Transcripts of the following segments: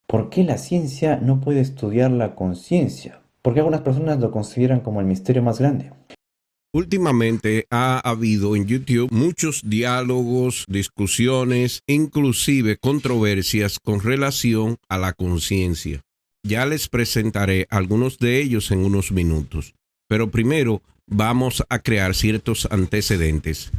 ¿Por qué la ciencia no puede estudiar la conciencia? Porque algunas personas lo consideran como el misterio más grande. Últimamente ha habido en YouTube muchos diálogos, discusiones, inclusive controversias con relación a la conciencia. Ya les presentaré algunos de ellos en unos minutos, pero primero vamos a crear ciertos antecedentes.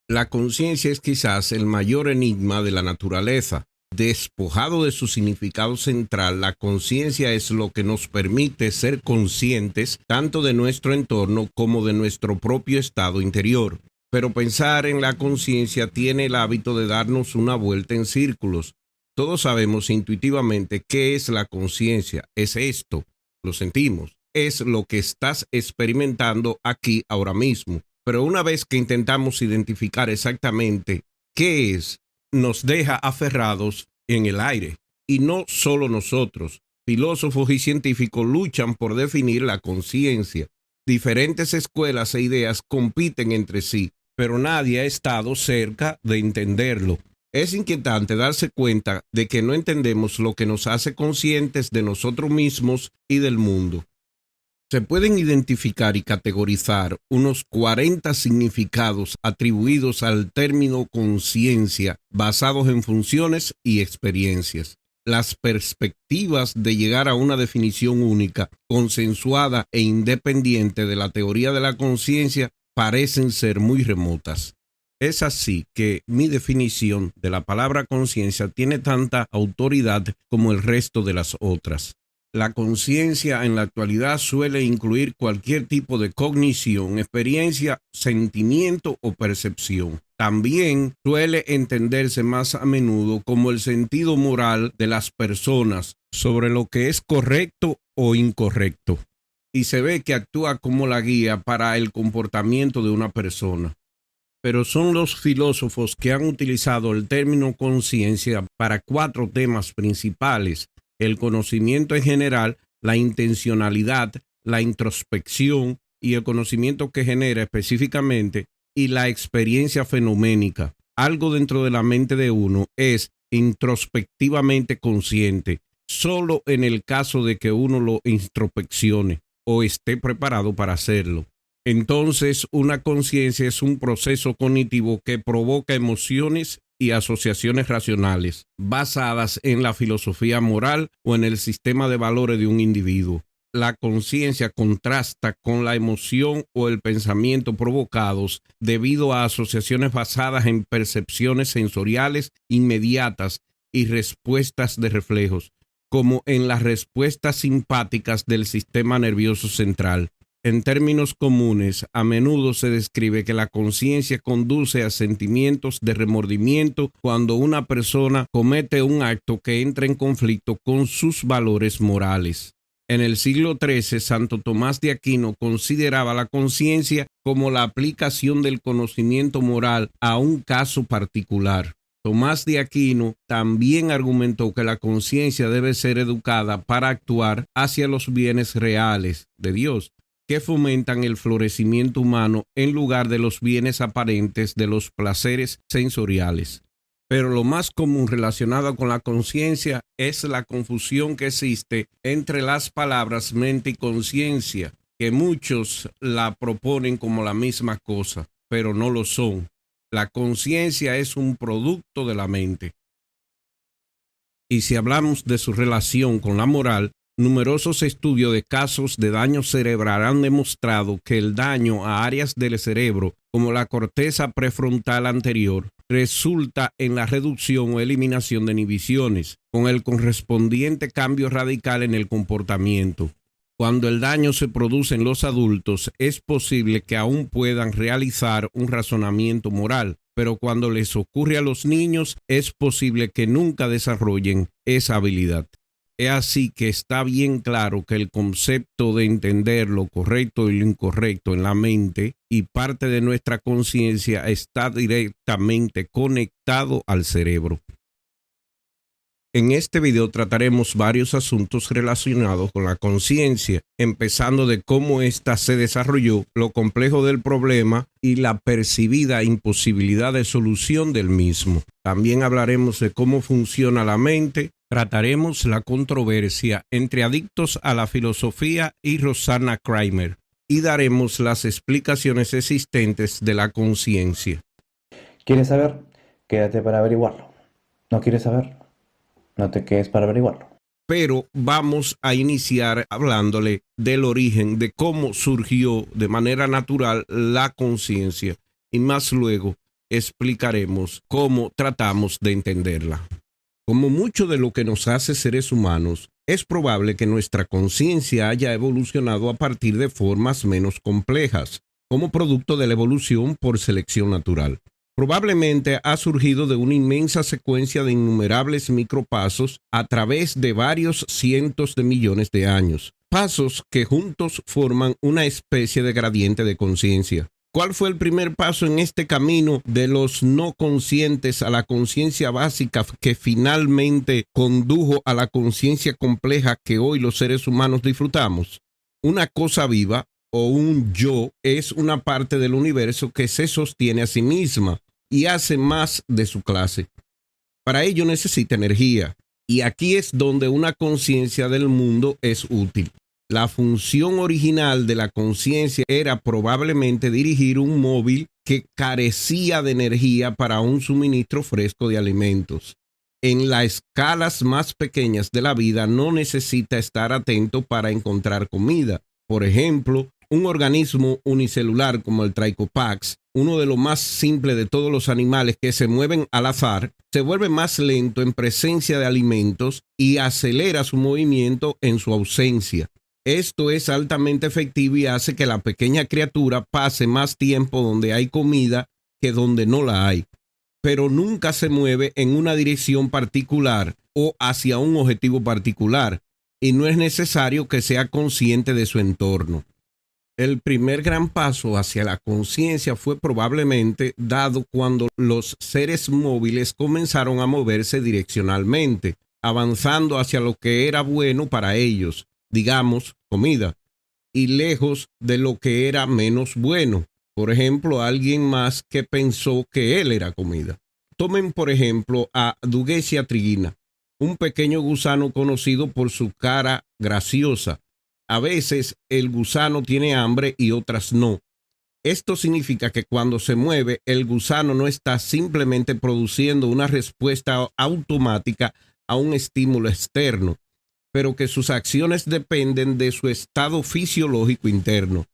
La conciencia es quizás el mayor enigma de la naturaleza. Despojado de su significado central, la conciencia es lo que nos permite ser conscientes tanto de nuestro entorno como de nuestro propio estado interior. Pero pensar en la conciencia tiene el hábito de darnos una vuelta en círculos. Todos sabemos intuitivamente qué es la conciencia. Es esto, lo sentimos. Es lo que estás experimentando aquí ahora mismo. Pero una vez que intentamos identificar exactamente qué es, nos deja aferrados en el aire. Y no solo nosotros. Filósofos y científicos luchan por definir la conciencia. Diferentes escuelas e ideas compiten entre sí, pero nadie ha estado cerca de entenderlo. Es inquietante darse cuenta de que no entendemos lo que nos hace conscientes de nosotros mismos y del mundo. Se pueden identificar y categorizar unos 40 significados atribuidos al término conciencia basados en funciones y experiencias. Las perspectivas de llegar a una definición única, consensuada e independiente de la teoría de la conciencia parecen ser muy remotas. Es así que mi definición de la palabra conciencia tiene tanta autoridad como el resto de las otras. La conciencia en la actualidad suele incluir cualquier tipo de cognición, experiencia, sentimiento o percepción. También suele entenderse más a menudo como el sentido moral de las personas sobre lo que es correcto o incorrecto. Y se ve que actúa como la guía para el comportamiento de una persona. Pero son los filósofos que han utilizado el término conciencia para 4 temas principales: el conocimiento en general, la intencionalidad, la introspección y el conocimiento que genera específicamente, y la experiencia fenoménica. Algo dentro de la mente de uno es introspectivamente consciente, solo en el caso de que uno lo introspeccione o esté preparado para hacerlo. Entonces, una conciencia es un proceso cognitivo que provoca emociones y asociaciones racionales, basadas en la filosofía moral o en el sistema de valores de un individuo. La conciencia contrasta con la emoción o el pensamiento provocados debido a asociaciones basadas en percepciones sensoriales inmediatas y respuestas de reflejos, como en las respuestas simpáticas del sistema nervioso central. En términos comunes, a menudo se describe que la conciencia conduce a sentimientos de remordimiento cuando una persona comete un acto que entra en conflicto con sus valores morales. En el siglo XIII, Santo Tomás de Aquino consideraba la conciencia como la aplicación del conocimiento moral a un caso particular. Tomás de Aquino también argumentó que la conciencia debe ser educada para actuar hacia los bienes reales de Dios, que fomentan el florecimiento humano en lugar de los bienes aparentes de los placeres sensoriales. Pero lo más común relacionado con la conciencia es la confusión que existe entre las palabras mente y conciencia, que muchos la proponen como la misma cosa, pero no lo son. La conciencia es un producto de la mente. Y si hablamos de su relación con la moral, numerosos estudios de casos de daño cerebral han demostrado que el daño a áreas del cerebro, como la corteza prefrontal anterior, resulta en la reducción o eliminación de inhibiciones, con el correspondiente cambio radical en el comportamiento. Cuando el daño se produce en los adultos, es posible que aún puedan realizar un razonamiento moral, pero cuando les ocurre a los niños, es posible que nunca desarrollen esa habilidad. Es así que está bien claro que el concepto de entender lo correcto y lo incorrecto en la mente y parte de nuestra conciencia está directamente conectado al cerebro. En este video trataremos varios asuntos relacionados con la conciencia, empezando de cómo ésta se desarrolló, lo complejo del problema y la percibida imposibilidad de solución del mismo. También hablaremos de cómo funciona la mente, trataremos la controversia entre adictos a la filosofía y Rosanna Kramer, y daremos las explicaciones existentes de la conciencia. ¿Quieres saber? Quédate para averiguarlo. ¿No quieres saber? No te quedes para averiguarlo. Pero vamos a iniciar hablándole del origen, de cómo surgió de manera natural la conciencia, y más luego explicaremos cómo tratamos de entenderla. Como mucho de lo que nos hace seres humanos, es probable que nuestra conciencia haya evolucionado a partir de formas menos complejas, como producto de la evolución por selección natural. Probablemente ha surgido de una inmensa secuencia de innumerables micropasos a través de varios cientos de millones de años, pasos que juntos forman una especie de gradiente de conciencia. ¿Cuál fue el primer paso en este camino de los no conscientes a la conciencia básica que finalmente condujo a la conciencia compleja que hoy los seres humanos disfrutamos? Una cosa viva o un yo es una parte del universo que se sostiene a sí misma y hace más de su clase. Para ello necesita energía, y aquí es donde una conciencia del mundo es útil. La función original de la conciencia era probablemente dirigir un móvil que carecía de energía para un suministro fresco de alimentos. En las escalas más pequeñas de la vida no necesita estar atento para encontrar comida. Por ejemplo, un organismo unicelular como el Tricopax, uno de los más simples de todos los animales que se mueven al azar, se vuelve más lento en presencia de alimentos y acelera su movimiento en su ausencia. Esto es altamente efectivo y hace que la pequeña criatura pase más tiempo donde hay comida que donde no la hay, pero nunca se mueve en una dirección particular o hacia un objetivo particular, y no es necesario que sea consciente de su entorno. El primer gran paso hacia la conciencia fue probablemente dado cuando los seres móviles comenzaron a moverse direccionalmente, avanzando hacia lo que era bueno para ellos, digamos, comida, y lejos de lo que era menos bueno, por ejemplo, alguien más que pensó que él era comida. Tomen, por ejemplo, a Dugesia trigina, un pequeño gusano conocido por su cara graciosa. A veces el gusano tiene hambre y otras no. Esto significa que cuando se mueve, el gusano no está simplemente produciendo una respuesta automática a un estímulo externo, pero que sus acciones dependen de su estado fisiológico interno,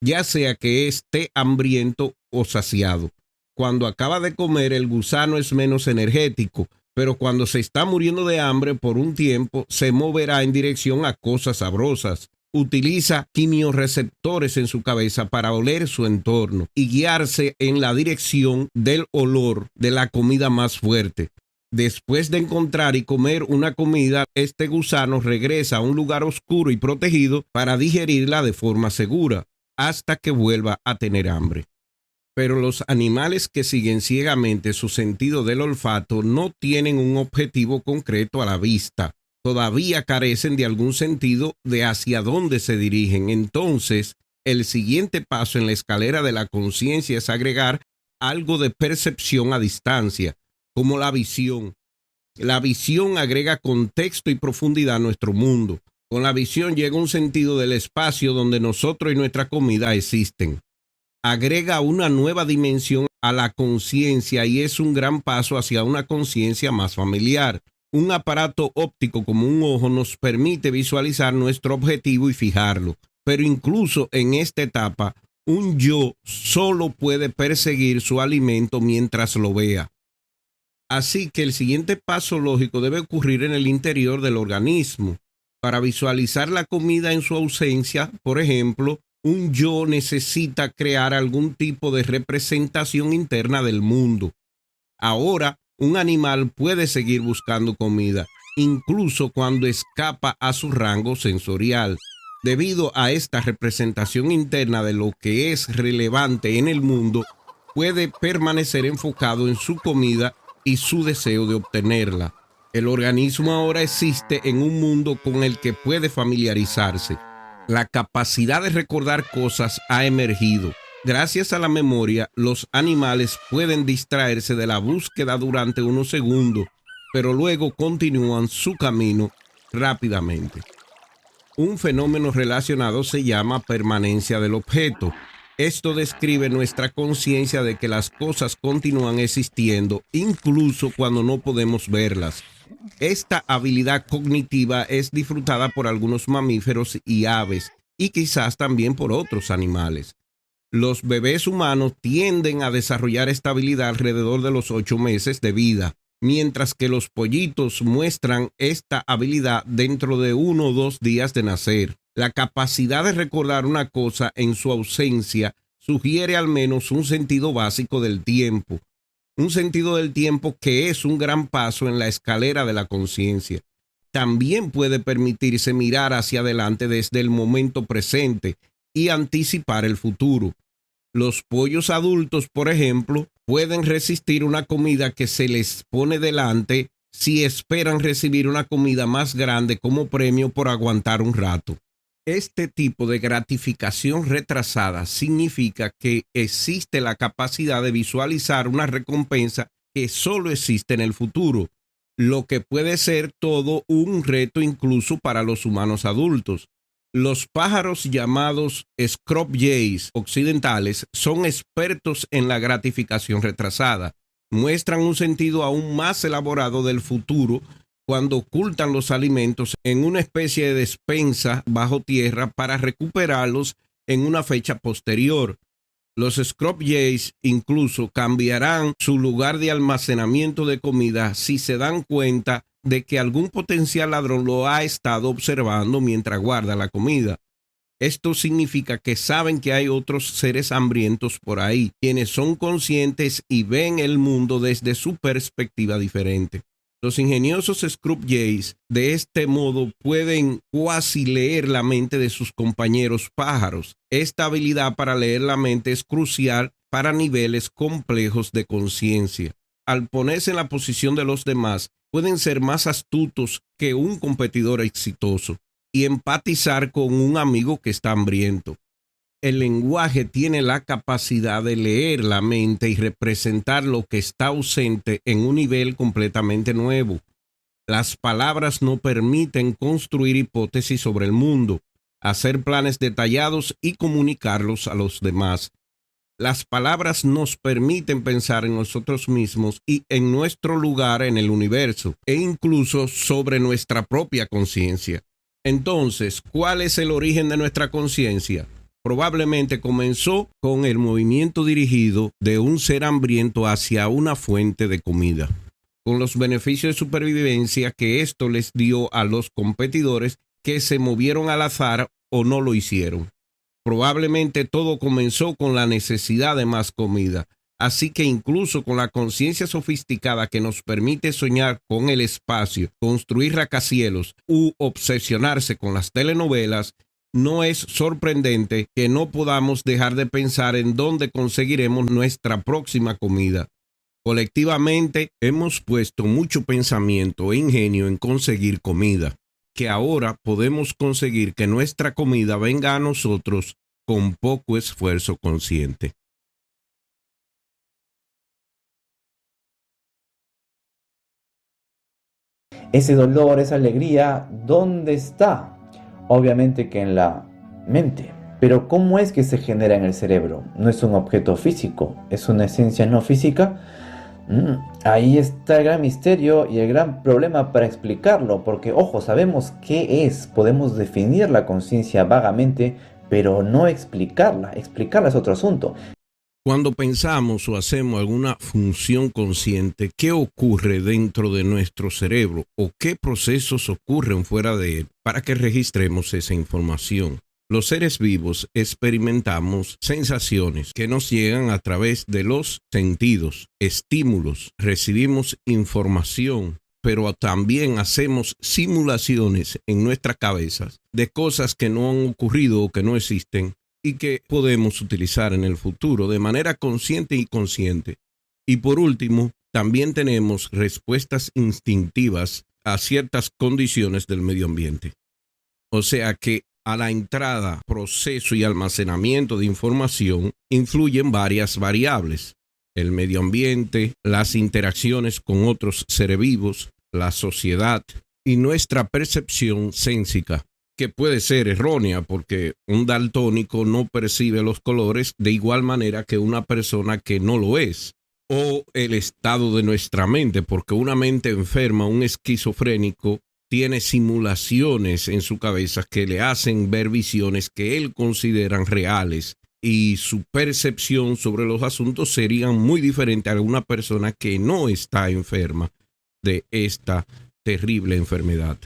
ya sea que esté hambriento o saciado. Cuando acaba de comer, el gusano es menos energético, pero cuando se está muriendo de hambre por un tiempo, se moverá en dirección a cosas sabrosas. Utiliza quimiorreceptores en su cabeza para oler su entorno y guiarse en la dirección del olor de la comida más fuerte. Después de encontrar y comer una comida, este gusano regresa a un lugar oscuro y protegido para digerirla de forma segura, hasta que vuelva a tener hambre. Pero los animales que siguen ciegamente su sentido del olfato no tienen un objetivo concreto a la vista. Todavía carecen de algún sentido de hacia dónde se dirigen. Entonces, el siguiente paso en la escalera de la conciencia es agregar algo de percepción a distancia, como la visión. La visión agrega contexto y profundidad a nuestro mundo. Con la visión llega un sentido del espacio donde nosotros y nuestra comida existen. Agrega una nueva dimensión a la conciencia y es un gran paso hacia una conciencia más familiar. Un aparato óptico como un ojo nos permite visualizar nuestro objetivo y fijarlo, pero incluso en esta etapa, un yo solo puede perseguir su alimento mientras lo vea. Así que el siguiente paso lógico debe ocurrir en el interior del organismo. Para visualizar la comida en su ausencia, por ejemplo, un yo necesita crear algún tipo de representación interna del mundo. Ahora, un animal puede seguir buscando comida, incluso cuando escapa a su rango sensorial. Debido a esta representación interna de lo que es relevante en el mundo, puede permanecer enfocado en su comida y su deseo de obtenerla. El organismo ahora existe en un mundo con el que puede familiarizarse. La capacidad de recordar cosas ha emergido. Gracias a la memoria, los animales pueden distraerse de la búsqueda durante unos segundos, pero luego continúan su camino rápidamente. Un fenómeno relacionado se llama permanencia del objeto. Esto describe nuestra conciencia de que las cosas continúan existiendo, incluso cuando no podemos verlas. Esta habilidad cognitiva es disfrutada por algunos mamíferos y aves, y quizás también por otros animales. Los bebés humanos tienden a desarrollar esta habilidad alrededor de los 8 meses de vida, mientras que los pollitos muestran esta habilidad dentro de 1 o 2 días de nacer. La capacidad de recordar una cosa en su ausencia sugiere al menos un sentido básico del tiempo. Un sentido del tiempo que es un gran paso en la escalera de la conciencia. También puede permitirse mirar hacia adelante desde el momento presente y anticipar el futuro. Los pollos adultos, por ejemplo, pueden resistir una comida que se les pone delante si esperan recibir una comida más grande como premio por aguantar un rato. Este tipo de gratificación retrasada significa que existe la capacidad de visualizar una recompensa que solo existe en el futuro, lo que puede ser todo un reto incluso para los humanos adultos. Los pájaros llamados scrub jays occidentales son expertos en la gratificación retrasada. Muestran un sentido aún más elaborado del futuro cuando ocultan los alimentos en una especie de despensa bajo tierra para recuperarlos en una fecha posterior. Los scrub jays incluso cambiarán su lugar de almacenamiento de comida si se dan cuenta de que algún potencial ladrón lo ha estado observando mientras guarda la comida. Esto significa que saben que hay otros seres hambrientos por ahí, quienes son conscientes y ven el mundo desde su perspectiva diferente. Los ingeniosos scrub jays de este modo pueden cuasi leer la mente de sus compañeros pájaros. Esta habilidad para leer la mente es crucial para niveles complejos de conciencia. Al ponerse en la posición de los demás, pueden ser más astutos que un competidor exitoso y empatizar con un amigo que está hambriento. El lenguaje tiene la capacidad de leer la mente y representar lo que está ausente en un nivel completamente nuevo. Las palabras no permiten construir hipótesis sobre el mundo, hacer planes detallados y comunicarlos a los demás. Las palabras nos permiten pensar en nosotros mismos y en nuestro lugar en el universo, e incluso sobre nuestra propia conciencia. Entonces, ¿cuál es el origen de nuestra conciencia? Probablemente comenzó con el movimiento dirigido de un ser hambriento hacia una fuente de comida, con los beneficios de supervivencia que esto les dio a los competidores que se movieron al azar o no lo hicieron. Probablemente todo comenzó con la necesidad de más comida, así que incluso con la conciencia sofisticada que nos permite soñar con el espacio, construir rascacielos u obsesionarse con las telenovelas, no es sorprendente que no podamos dejar de pensar en dónde conseguiremos nuestra próxima comida. Colectivamente hemos puesto mucho pensamiento e ingenio en conseguir comida, que ahora podemos conseguir que nuestra comida venga a nosotros con poco esfuerzo consciente. Ese dolor, esa alegría, ¿dónde está? Obviamente que en la mente. Pero ¿cómo es que se genera en el cerebro? No es un objeto físico, es una esencia no física. Ahí está el gran misterio y el gran problema para explicarlo, porque ojo, sabemos qué es, podemos definir la conciencia vagamente, pero no explicarla. Explicarla es otro asunto. Cuando pensamos o hacemos alguna función consciente, ¿qué ocurre dentro de nuestro cerebro o qué procesos ocurren fuera de él para que registremos esa información? Los seres vivos experimentamos sensaciones que nos llegan a través de los sentidos, estímulos, recibimos información, pero también hacemos simulaciones en nuestras cabezas de cosas que no han ocurrido o que no existen y que podemos utilizar en el futuro de manera consciente y inconsciente. Y por último, también tenemos respuestas instintivas a ciertas condiciones del medio ambiente. O sea que a la entrada, proceso y almacenamiento de información influyen varias variables: el medio ambiente, las interacciones con otros seres vivos, la sociedad y nuestra percepción sénsica, que puede ser errónea porque un daltónico no percibe los colores de igual manera que una persona que no lo es. O el estado de nuestra mente, porque una mente enferma, un esquizofrénico, tiene simulaciones en su cabeza que le hacen ver visiones que él considera reales, y su percepción sobre los asuntos sería muy diferente a una persona que no está enferma de esta terrible enfermedad.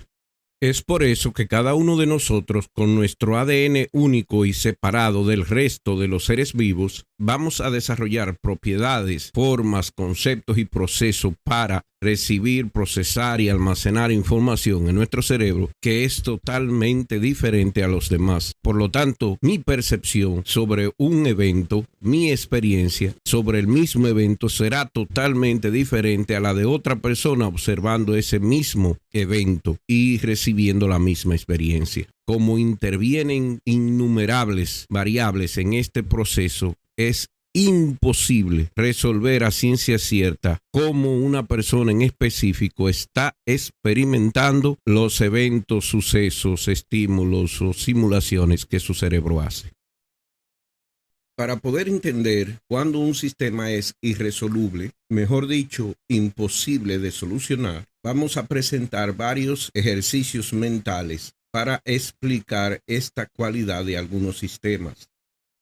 Es por eso que cada uno de nosotros, con nuestro ADN único y separado del resto de los seres vivos, vamos a desarrollar propiedades, formas, conceptos y procesos para recibir, procesar y almacenar información en nuestro cerebro que es totalmente diferente a los demás. Por lo tanto, mi percepción sobre un evento, mi experiencia sobre el mismo evento será totalmente diferente a la de otra persona observando ese mismo evento y recibiendo la misma experiencia. Como intervienen innumerables variables en este proceso, es imposible resolver a ciencia cierta cómo una persona en específico está experimentando los eventos, sucesos, estímulos o simulaciones que su cerebro hace. Para poder entender cuándo un sistema es irresoluble, mejor dicho, imposible de solucionar, vamos a presentar varios ejercicios mentales para explicar esta cualidad de algunos sistemas.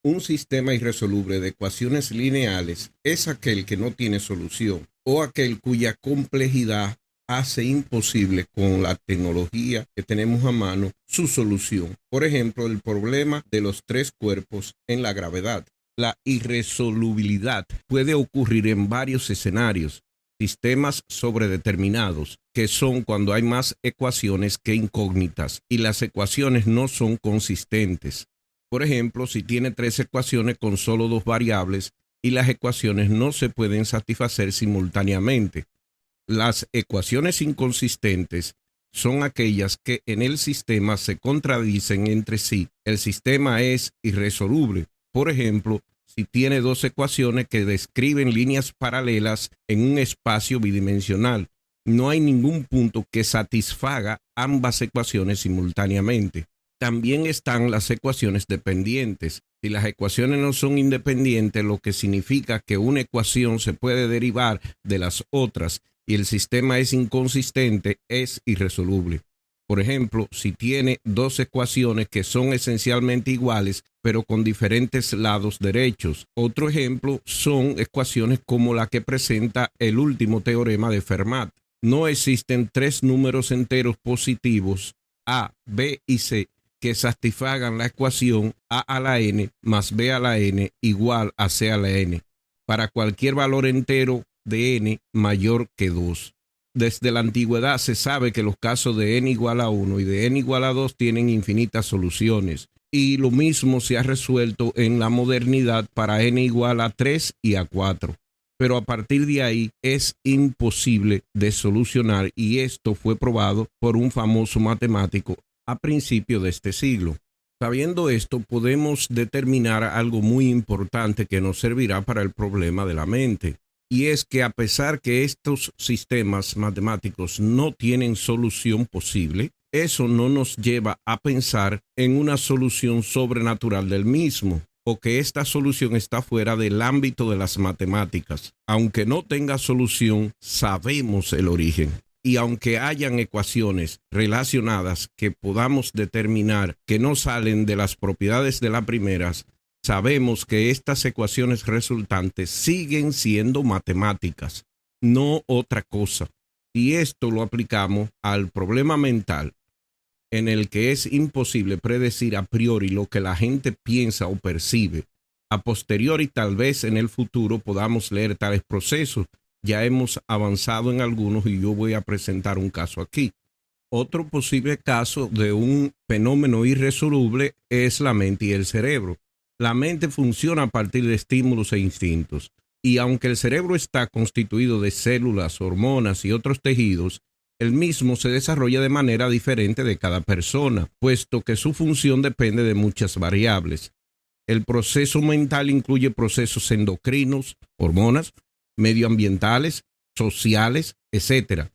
Un sistema irresoluble de ecuaciones lineales es aquel que no tiene solución o aquel cuya complejidad hace imposible con la tecnología que tenemos a mano su solución. Por ejemplo, el problema de los tres cuerpos en la gravedad. La irresolubilidad puede ocurrir en varios escenarios. Sistemas sobredeterminados, que son cuando hay más ecuaciones que incógnitas y las ecuaciones no son consistentes. Por ejemplo, si tiene tres ecuaciones con solo dos variables y las ecuaciones no se pueden satisfacer simultáneamente. Las ecuaciones inconsistentes son aquellas que en el sistema se contradicen entre sí. El sistema es irresoluble. Por ejemplo, si tiene dos ecuaciones que describen líneas paralelas en un espacio bidimensional, no hay ningún punto que satisfaga ambas ecuaciones simultáneamente. También están las ecuaciones dependientes. Si las ecuaciones no son independientes, lo que significa que una ecuación se puede derivar de las otras y el sistema es inconsistente, es irresoluble. Por ejemplo, si tiene dos ecuaciones que son esencialmente iguales, pero con diferentes lados derechos. Otro ejemplo son ecuaciones como la que presenta el último teorema de Fermat. No existen tres números enteros positivos, A, B y C, que satisfagan la ecuación a a la n más b a la n igual a c a la n para cualquier valor entero de n mayor que 2. Desde la antigüedad se sabe que los casos de n igual a 1 y de n igual a 2 tienen infinitas soluciones, y lo mismo se ha resuelto en la modernidad para n igual a 3 y a 4. Pero a partir de ahí es imposible de solucionar, y esto fue probado por un famoso matemático a principios de este siglo. Sabiendo esto, podemos determinar algo muy importante que nos servirá para el problema de la mente. Y es que a pesar que estos sistemas matemáticos no tienen solución posible, eso no nos lleva a pensar en una solución sobrenatural del mismo, o que esta solución está fuera del ámbito de las matemáticas. Aunque no tenga solución, sabemos el origen. Y aunque hayan ecuaciones relacionadas que podamos determinar que no salen de las propiedades de las primeras, sabemos que estas ecuaciones resultantes siguen siendo matemáticas, no otra cosa. Y esto lo aplicamos al problema mental, en el que es imposible predecir a priori lo que la gente piensa o percibe. A posteriori, tal vez en el futuro podamos leer tales procesos. Ya hemos avanzado en algunos y yo voy a presentar un caso aquí. Otro posible caso de un fenómeno irresoluble es la mente y el cerebro. La mente funciona a partir de estímulos e instintos. Y aunque el cerebro está constituido de células, hormonas y otros tejidos, el mismo se desarrolla de manera diferente de cada persona, puesto que su función depende de muchas variables. El proceso mental incluye procesos endocrinos, hormonas, medioambientales, sociales, etc.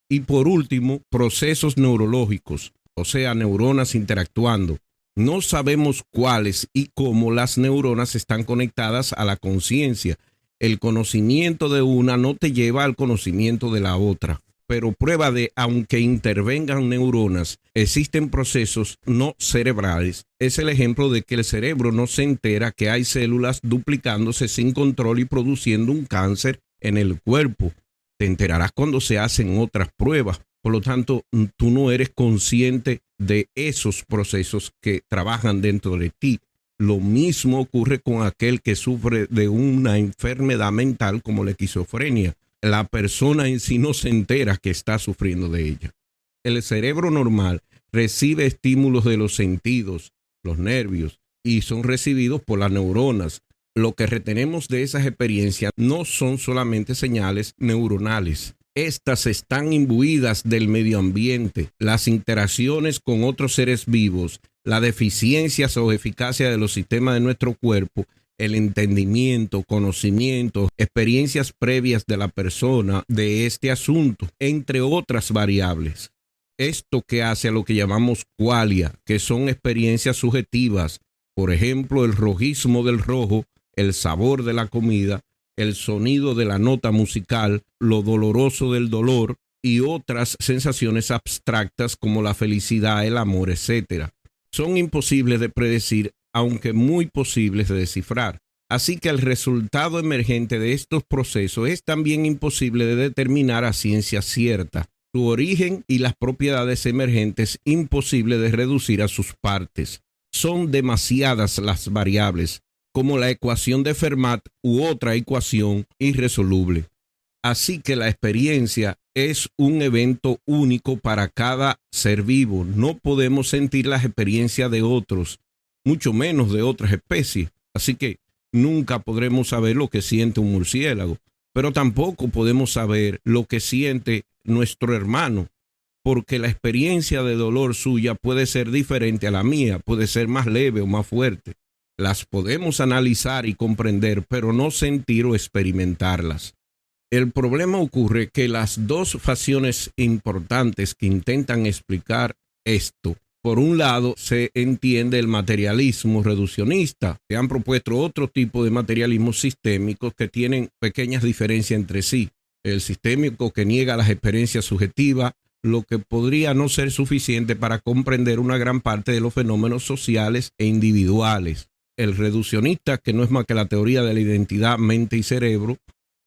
Y por último, procesos neurológicos, o sea, neuronas interactuando. No sabemos cuáles y cómo las neuronas están conectadas a la conciencia. El conocimiento de una no te lleva al conocimiento de la otra. Pero prueba de, aunque intervengan neuronas, existen procesos no cerebrales. Es el ejemplo de que el cerebro no se entera que hay células duplicándose sin control y produciendo un cáncer en el cuerpo. Te enterarás cuando se hacen otras pruebas. Por lo tanto, tú no eres consciente de esos procesos que trabajan dentro de ti. Lo mismo ocurre con aquel que sufre de una enfermedad mental como la esquizofrenia. La persona en sí no se entera que está sufriendo de ella. El cerebro normal recibe estímulos de los sentidos, los nervios, y son recibidos por las neuronas. Lo que retenemos de esas experiencias no son solamente señales neuronales. Estas están imbuidas del medio ambiente, las interacciones con otros seres vivos, las deficiencias o eficacia de los sistemas de nuestro cuerpo, el entendimiento, conocimiento, experiencias previas de la persona de este asunto, entre otras variables. Esto que hace a lo que llamamos qualia, que son experiencias subjetivas, por ejemplo, el rojismo del rojo, el sabor de la comida, el sonido de la nota musical, lo doloroso del dolor y otras sensaciones abstractas como la felicidad, el amor, etc. Son imposibles de predecir, aunque muy posibles de descifrar. Así que el resultado emergente de estos procesos es también imposible de determinar a ciencia cierta. Su origen y las propiedades emergentes imposible de reducir a sus partes. Son demasiadas las variables, como la ecuación de Fermat u otra ecuación irresoluble. Así que la experiencia es un evento único para cada ser vivo. No podemos sentir las experiencias de otros, mucho menos de otras especies. Así que nunca podremos saber lo que siente un murciélago, pero tampoco podemos saber lo que siente nuestro hermano, porque la experiencia de dolor suya puede ser diferente a la mía, puede ser más leve o más fuerte. Las podemos analizar y comprender, pero no sentir o experimentarlas. El problema ocurre que las dos facciones importantes que intentan explicar esto, por un lado se entiende el materialismo reduccionista. Se han propuesto otro tipo de materialismo sistémico que tienen pequeñas diferencias entre sí. El sistémico que niega las experiencias subjetivas, lo que podría no ser suficiente para comprender una gran parte de los fenómenos sociales e individuales. El reduccionista, que no es más que la teoría de la identidad, mente y cerebro,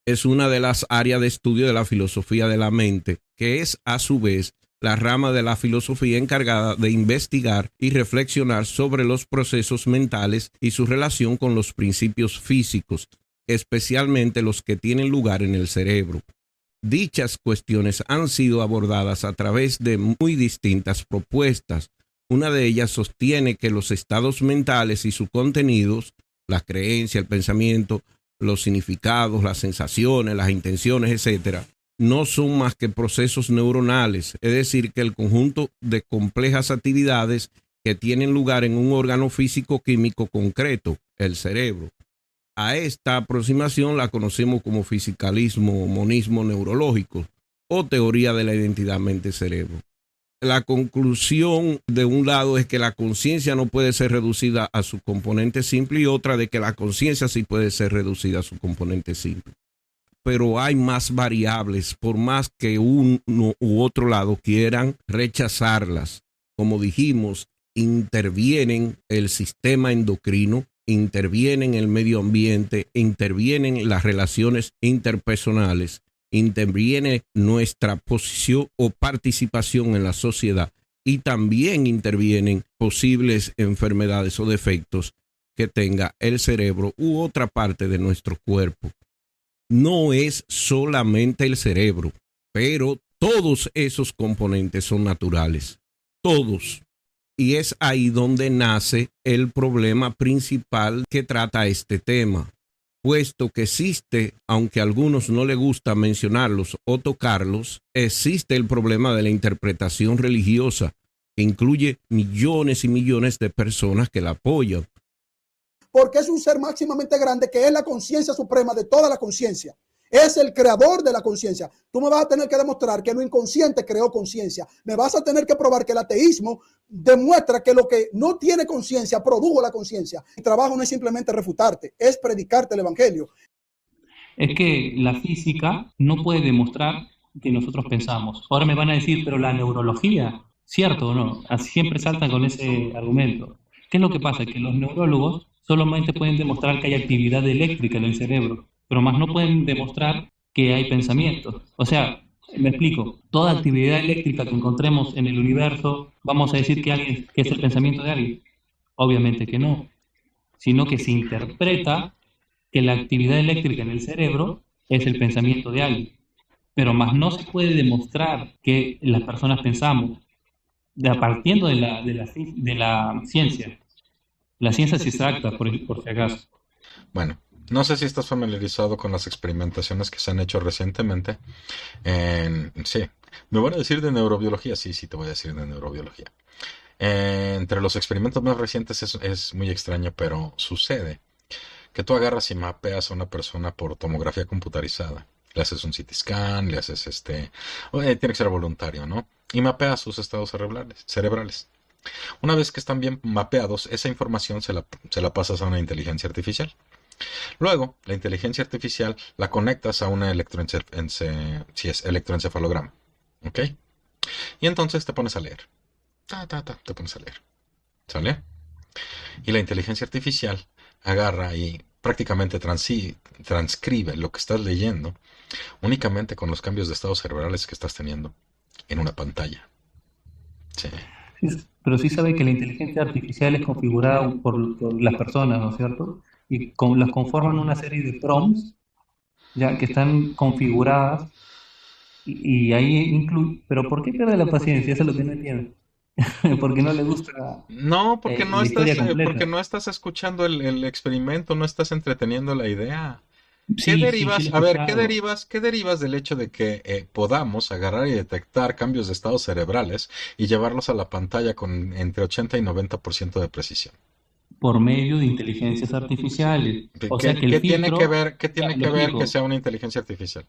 es una de las áreas de estudio de la filosofía de la mente, que es a su vez la rama de la filosofía encargada de investigar y reflexionar sobre los procesos mentales y su relación con los principios físicos, especialmente los que tienen lugar en el cerebro. Dichas cuestiones han sido abordadas a través de muy distintas propuestas. Una de ellas sostiene que los estados mentales y sus contenidos, las creencias, el pensamiento, los significados, las sensaciones, las intenciones, etc., no son más que procesos neuronales, es decir, que el conjunto de complejas actividades que tienen lugar en un órgano físico-químico concreto, el cerebro. A esta aproximación la conocemos como fisicalismo o monismo neurológico o teoría de la identidad mente-cerebro. La conclusión de un lado es que la conciencia no puede ser reducida a su componente simple y otra de que la conciencia sí puede ser reducida a su componente simple. Pero hay más variables, por más que uno u otro lado quieran rechazarlas. Como dijimos, intervienen el sistema endocrino, intervienen el medio ambiente, intervienen las relaciones interpersonales, interviene nuestra posición o participación en la sociedad y también intervienen posibles enfermedades o defectos que tenga el cerebro u otra parte de nuestro cuerpo. No es solamente el cerebro, pero todos esos componentes son naturales, todos. Y es ahí donde nace el problema principal que trata este tema. puesto que existe, aunque a algunos no les gusta mencionarlos o tocarlos, existe el problema de la interpretación religiosa, que incluye millones y millones de personas que la apoyan. Porque es un ser máximamente grande que es la conciencia suprema de toda la conciencia. Es el creador de la conciencia. Tú me vas a tener que demostrar que lo inconsciente creó conciencia. Me vas a tener que probar que el ateísmo demuestra que lo que no tiene conciencia produjo la conciencia. Mi trabajo no es simplemente refutarte, es predicarte el evangelio. Es que la física no puede demostrar que nosotros pensamos. Ahora me van a decir, pero la neurología, ¿cierto o no? Así siempre saltan con ese argumento. ¿Qué es lo que pasa? Que los neurólogos solamente pueden demostrar que hay actividad eléctrica en el cerebro, pero más no pueden demostrar que hay pensamiento. O sea, me explico, toda actividad eléctrica que encontremos en el universo, vamos a decir que es el pensamiento de alguien. Obviamente que no, sino que se interpreta que la actividad eléctrica en el cerebro es el pensamiento de alguien. Pero más no se puede demostrar que las personas pensamos, partiendo de la ciencia. La ciencia es exacta, por si acaso. Bueno, no sé si estás familiarizado con las experimentaciones que se han hecho recientemente. Sí, me van a decir de neurobiología. Sí, te voy a decir de neurobiología. Entre los experimentos más recientes es muy extraño, pero sucede que tú agarras y mapeas a una persona por tomografía computarizada. Le haces un CT scan, le haces tiene que ser voluntario, ¿no? Y mapeas sus estados cerebrales. Una vez que están bien mapeados, esa información se la pasas a una inteligencia artificial. Luego, la inteligencia artificial la conectas a un electroencefalograma. ¿Ok? Y entonces te pones a leer. Te pones a leer. ¿Sale? Y la inteligencia artificial agarra y prácticamente transcribe lo que estás leyendo únicamente con los cambios de estados cerebrales que estás teniendo en una pantalla. Sí. Pero sí sabe que la inteligencia artificial es configurada por las personas, ¿no es cierto? Y las conforman una serie de prompts ya que están configuradas y ahí incluye. Pero ¿por qué pierde la paciencia? Eso es lo que no entiendo. Porque no le gusta No, porque la historia completa. no estás escuchando el experimento, no estás entreteniendo la idea. ¿Qué Sí, lo derivas? he A ver, escuchado. qué derivas del hecho de que podamos agarrar y detectar cambios de estados cerebrales y llevarlos a la pantalla con entre 80 y 90% de precisión? Por medio de inteligencias artificiales. O sea que el filtro, Qué ya, tiene lo que ver que explico. sea una inteligencia artificial?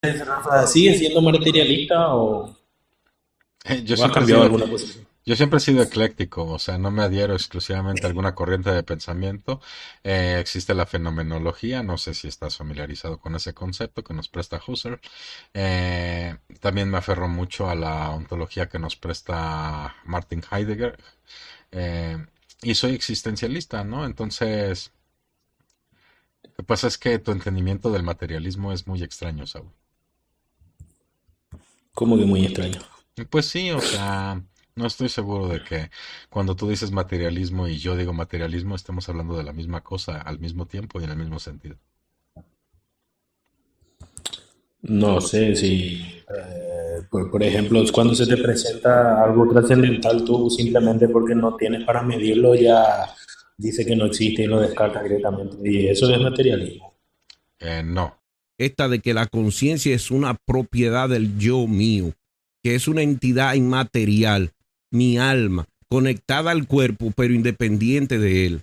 Rafa, ¿sigue siendo materialista Yo o has siempre he cambiado sido, alguna posición? yo siempre he sido ecléctico, o sea, no me adhiero exclusivamente a alguna corriente de pensamiento. Existe la fenomenología, no sé si estás familiarizado con ese concepto que nos presta Husserl. También me aferro mucho a la ontología que nos presta Martin Heidegger. Eh, y soy existencialista, ¿no? Entonces, lo que pasa es que tu entendimiento del materialismo es muy extraño, Saúl. Como que muy extraño. Pues sí, o sea, no estoy seguro de que cuando tú dices materialismo y yo digo materialismo estemos hablando de la misma cosa al mismo tiempo y en el mismo sentido. No sé si, por ejemplo, cuando se te presenta algo trascendental, tú simplemente porque no tienes para medirlo ya dice que no existe y lo descartas directamente. Y eso es materialismo. No. Esta de que la conciencia es una propiedad del yo mío, que es una entidad inmaterial, mi alma, conectada al cuerpo, pero independiente de él.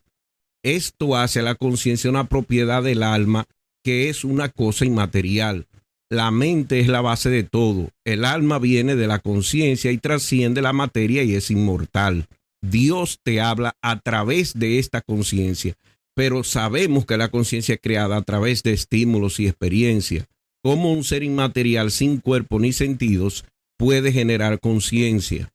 Esto hace a la conciencia una propiedad del alma, que es una cosa inmaterial. La mente es la base de todo. El alma viene de la conciencia y trasciende la materia y es inmortal. Dios te habla a través de esta conciencia, pero sabemos que la conciencia es creada a través de estímulos y experiencias. ¿Cómo un ser inmaterial sin cuerpo ni sentidos puede generar conciencia?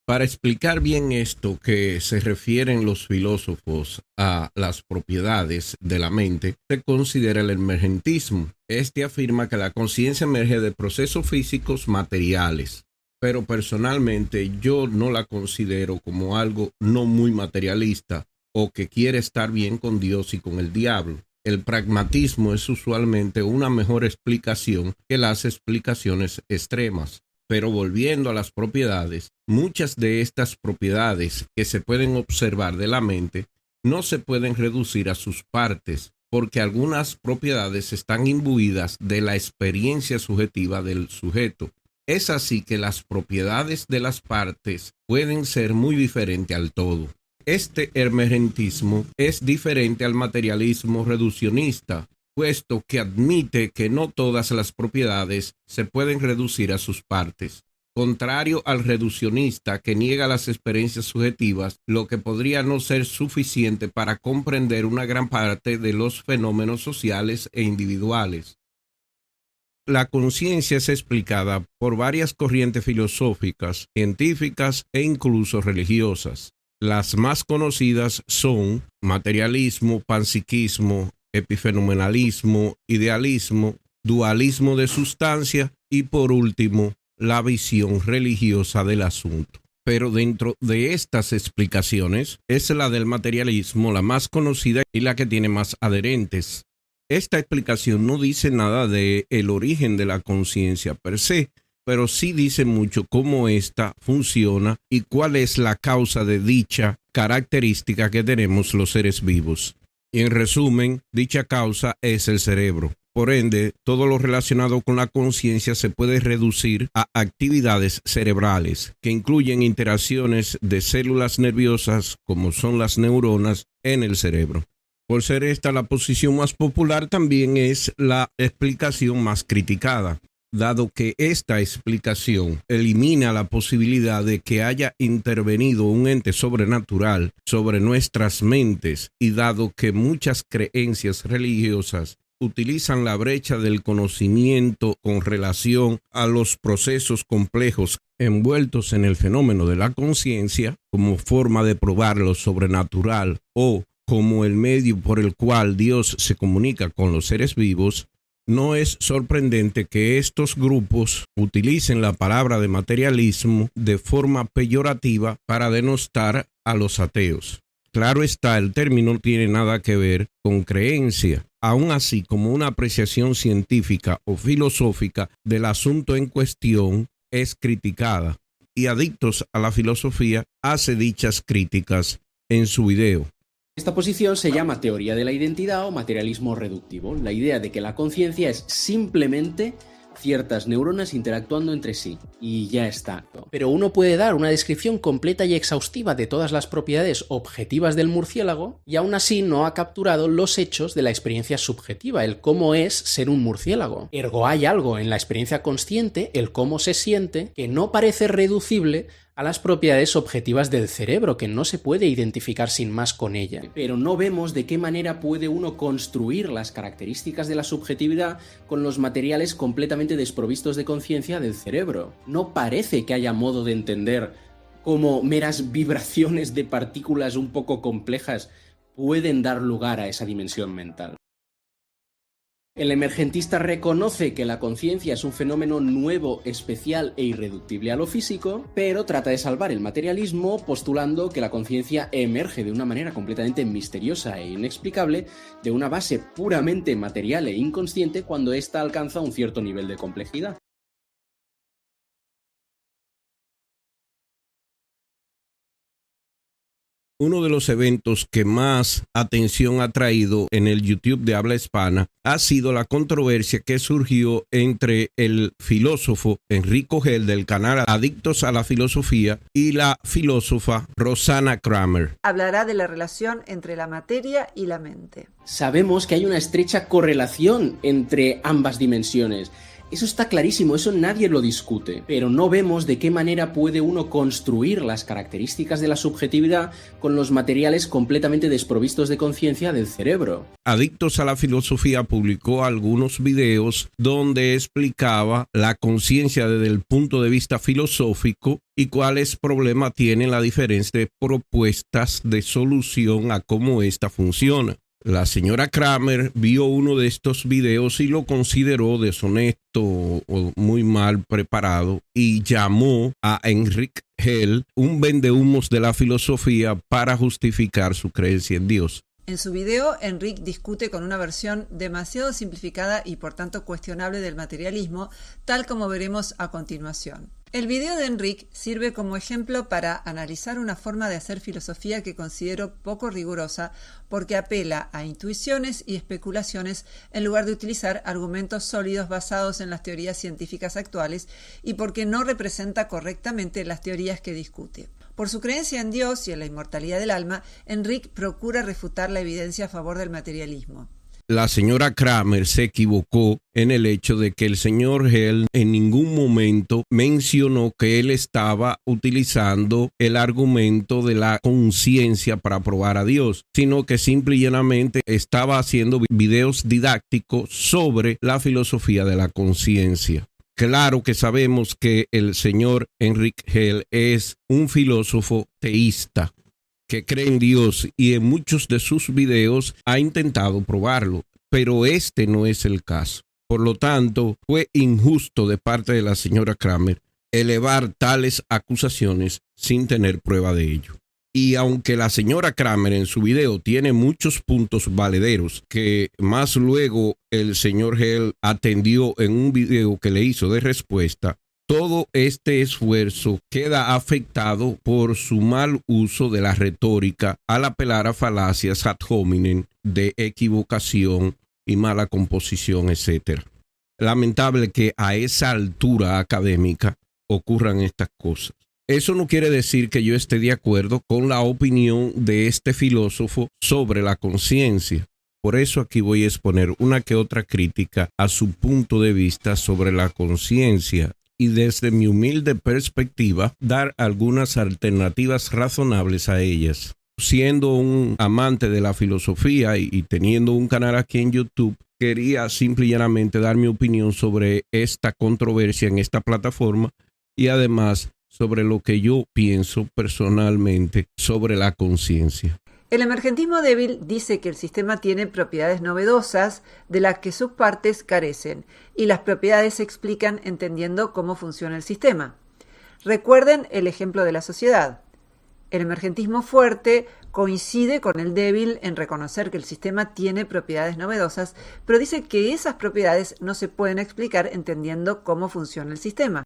Para explicar bien esto que se refieren los filósofos a las propiedades de la mente, se considera el emergentismo. Este afirma que la conciencia emerge de procesos físicos materiales, pero personalmente yo no la considero como algo no muy materialista o que quiere estar bien con Dios y con el diablo. El pragmatismo es usualmente una mejor explicación que las explicaciones extremas. Pero volviendo a las propiedades, muchas de estas propiedades que se pueden observar de la mente no se pueden reducir a sus partes, porque algunas propiedades están imbuidas de la experiencia subjetiva del sujeto. Es así que las propiedades de las partes pueden ser muy diferentes al todo. Este emergentismo es diferente al materialismo reduccionista, puesto que admite que no todas las propiedades se pueden reducir a sus partes. Contrario al reduccionista que niega las experiencias subjetivas, lo que podría no ser suficiente para comprender una gran parte de los fenómenos sociales e individuales. La conciencia es explicada por varias corrientes filosóficas, científicas e incluso religiosas. Las más conocidas son materialismo, panpsiquismo, epifenomenalismo, idealismo, dualismo de sustancia y, por último, la visión religiosa del asunto. Pero dentro de estas explicaciones es la del materialismo la más conocida y la que tiene más adherentes. Esta explicación no dice nada de el origen de la conciencia per se, pero sí dice mucho cómo ésta funciona y cuál es la causa de dicha característica que tenemos los seres vivos. Y en resumen, dicha causa es el cerebro. Por ende, todo lo relacionado con la conciencia se puede reducir a actividades cerebrales, que incluyen interacciones de células nerviosas, como son las neuronas, en el cerebro. Por ser esta la posición más popular, también es la explicación más criticada, dado que esta explicación elimina la posibilidad de que haya intervenido un ente sobrenatural sobre nuestras mentes y dado que muchas creencias religiosas utilizan la brecha del conocimiento con relación a los procesos complejos envueltos en el fenómeno de la conciencia como forma de probar lo sobrenatural o como el medio por el cual Dios se comunica con los seres vivos, no es sorprendente que estos grupos utilicen la palabra de materialismo de forma peyorativa para denostar a los ateos. Claro está, el término no tiene nada que ver con creencia. Aún así, como una apreciación científica o filosófica del asunto en cuestión es criticada, y Adictos a la Filosofía hace dichas críticas en su video. Esta posición se llama teoría de la identidad o materialismo reductivo, la idea de que la conciencia es simplemente ciertas neuronas interactuando entre sí, y ya está. Pero uno puede dar una descripción completa y exhaustiva de todas las propiedades objetivas del murciélago y aún así no ha capturado los hechos de la experiencia subjetiva, el cómo es ser un murciélago. Ergo, hay algo en la experiencia consciente, el cómo se siente, que no parece reducible a las propiedades objetivas del cerebro, que no se puede identificar sin más con ella. Pero no vemos de qué manera puede uno construir las características de la subjetividad con los materiales completamente desprovistos de conciencia del cerebro. No parece que haya modo de entender cómo meras vibraciones de partículas un poco complejas pueden dar lugar a esa dimensión mental. El emergentista reconoce que la conciencia es un fenómeno nuevo, especial e irreductible a lo físico, pero trata de salvar el materialismo postulando que la conciencia emerge de una manera completamente misteriosa e inexplicable de una base puramente material e inconsciente cuando ésta alcanza un cierto nivel de complejidad. Uno de los eventos que más atención ha traído en el YouTube de habla hispana ha sido la controversia que surgió entre el filósofo Enrico Gell del canal Adictos a la Filosofía y la filósofa Rosanna Kramer. Hablará de la relación entre la materia y la mente. Sabemos que hay una estrecha correlación entre ambas dimensiones. Eso está clarísimo, eso nadie lo discute, pero no vemos de qué manera puede uno construir las características de la subjetividad con los materiales completamente desprovistos de conciencia del cerebro. Adictos a la Filosofía publicó algunos videos donde explicaba la conciencia desde el punto de vista filosófico y cuáles problemas tiene la diferencia de propuestas de solución a cómo ésta funciona. La señora Kramer vio uno de estos videos y lo consideró deshonesto o muy mal preparado y llamó a Enrico Gell un vendehumos de la filosofía para justificar su creencia en Dios. En su video, Enric discute con una versión demasiado simplificada y por tanto cuestionable del materialismo, tal como veremos a continuación. El video de Enric sirve como ejemplo para analizar una forma de hacer filosofía que considero poco rigurosa porque apela a intuiciones y especulaciones en lugar de utilizar argumentos sólidos basados en las teorías científicas actuales y porque no representa correctamente las teorías que discute. Por su creencia en Dios y en la inmortalidad del alma, Enric procura refutar la evidencia a favor del materialismo. La señora Kramer se equivocó en el hecho de que el señor Hell en ningún momento mencionó que él estaba utilizando el argumento de la conciencia para probar a Dios, sino que simple y llanamente estaba haciendo videos didácticos sobre la filosofía de la conciencia. Claro que sabemos que el señor Enric Hell es un filósofo teísta que cree en Dios y en muchos de sus videos ha intentado probarlo, pero este no es el caso. Por lo tanto, fue injusto de parte de la señora Kramer elevar tales acusaciones sin tener prueba de ello. Y aunque la señora Kramer en su video tiene muchos puntos valederos que más luego el señor Hell atendió en un video que le hizo de respuesta, todo este esfuerzo queda afectado por su mal uso de la retórica al apelar a falacias ad hominem de equivocación y mala composición, etc. Lamentable que a esa altura académica ocurran estas cosas. Eso no quiere decir que yo esté de acuerdo con la opinión de este filósofo sobre la conciencia. Por eso aquí voy a exponer una que otra crítica a su punto de vista sobre la conciencia y desde mi humilde perspectiva dar algunas alternativas razonables a ellas. Siendo un amante de la filosofía y teniendo un canal aquí en YouTube, quería simple y llanamente dar mi opinión sobre esta controversia en esta plataforma y además sobre lo que yo pienso personalmente sobre la conciencia. El emergentismo débil dice que el sistema tiene propiedades novedosas de las que sus partes carecen, y las propiedades se explican entendiendo cómo funciona el sistema. Recuerden el ejemplo de la sociedad. El emergentismo fuerte coincide con el débil en reconocer que el sistema tiene propiedades novedosas, pero dice que esas propiedades no se pueden explicar entendiendo cómo funciona el sistema.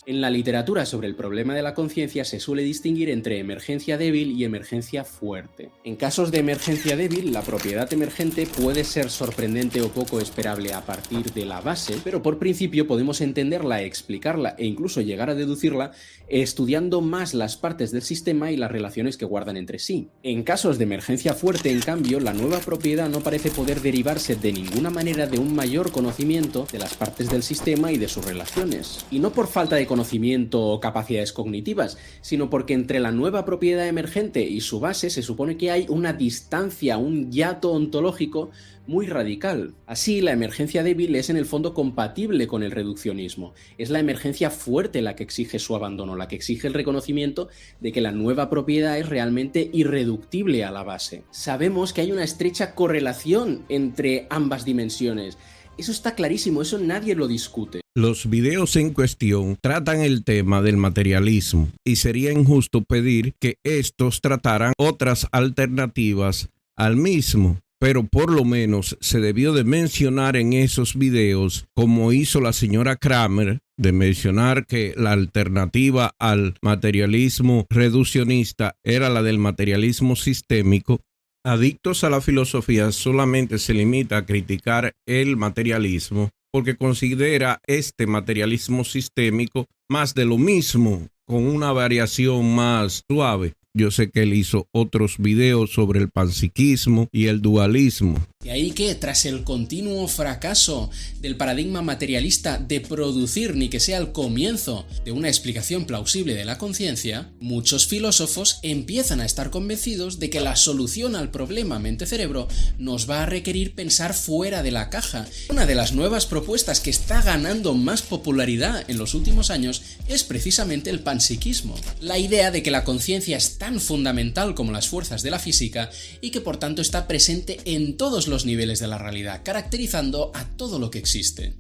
En la literatura sobre el problema de la conciencia se suele distinguir entre emergencia débil y emergencia fuerte. En casos de emergencia débil, la propiedad emergente puede ser sorprendente o poco esperable a partir de la base, pero por principio podemos entenderla, explicarla e incluso llegar a deducirla estudiando más las partes del sistema y las relaciones que guardan entre sí. En casos de emergencia fuerte, en cambio, la nueva propiedad no parece poder derivarse de ninguna manera de un mayor conocimiento de las partes del sistema y de sus relaciones. Y no por falta de conocimiento o capacidades cognitivas, sino porque entre la nueva propiedad emergente y su base se supone que hay una distancia, un hiato ontológico muy radical. Así, la emergencia débil es en el fondo compatible con el reduccionismo. Es la emergencia fuerte la que exige su abandono, la que exige el reconocimiento de que la nueva propiedad es realmente irreductible a la base. Sabemos que hay una estrecha correlación entre ambas dimensiones. Eso está clarísimo, eso nadie lo discute. Los videos en cuestión tratan el tema del materialismo y sería injusto pedir que estos trataran otras alternativas al mismo. Pero por lo menos se debió de mencionar en esos videos, como hizo la señora Kramer, de mencionar que la alternativa al materialismo reduccionista era la del materialismo sistémico. Adictos a la filosofía solamente se limita a criticar el materialismo porque considera este materialismo sistémico más de lo mismo, con una variación más suave. Yo sé que él hizo otros videos sobre el panpsiquismo y el dualismo. De ahí que, tras el continuo fracaso del paradigma materialista de producir ni que sea el comienzo de una explicación plausible de la conciencia, muchos filósofos empiezan a estar convencidos de que la solución al problema mente-cerebro nos va a requerir pensar fuera de la caja. Una de las nuevas propuestas que está ganando más popularidad en los últimos años es precisamente el panpsiquismo. La idea de que la conciencia es tan fundamental como las fuerzas de la física y que por tanto está presente en todos los niveles de la realidad, caracterizando a todo lo que existe.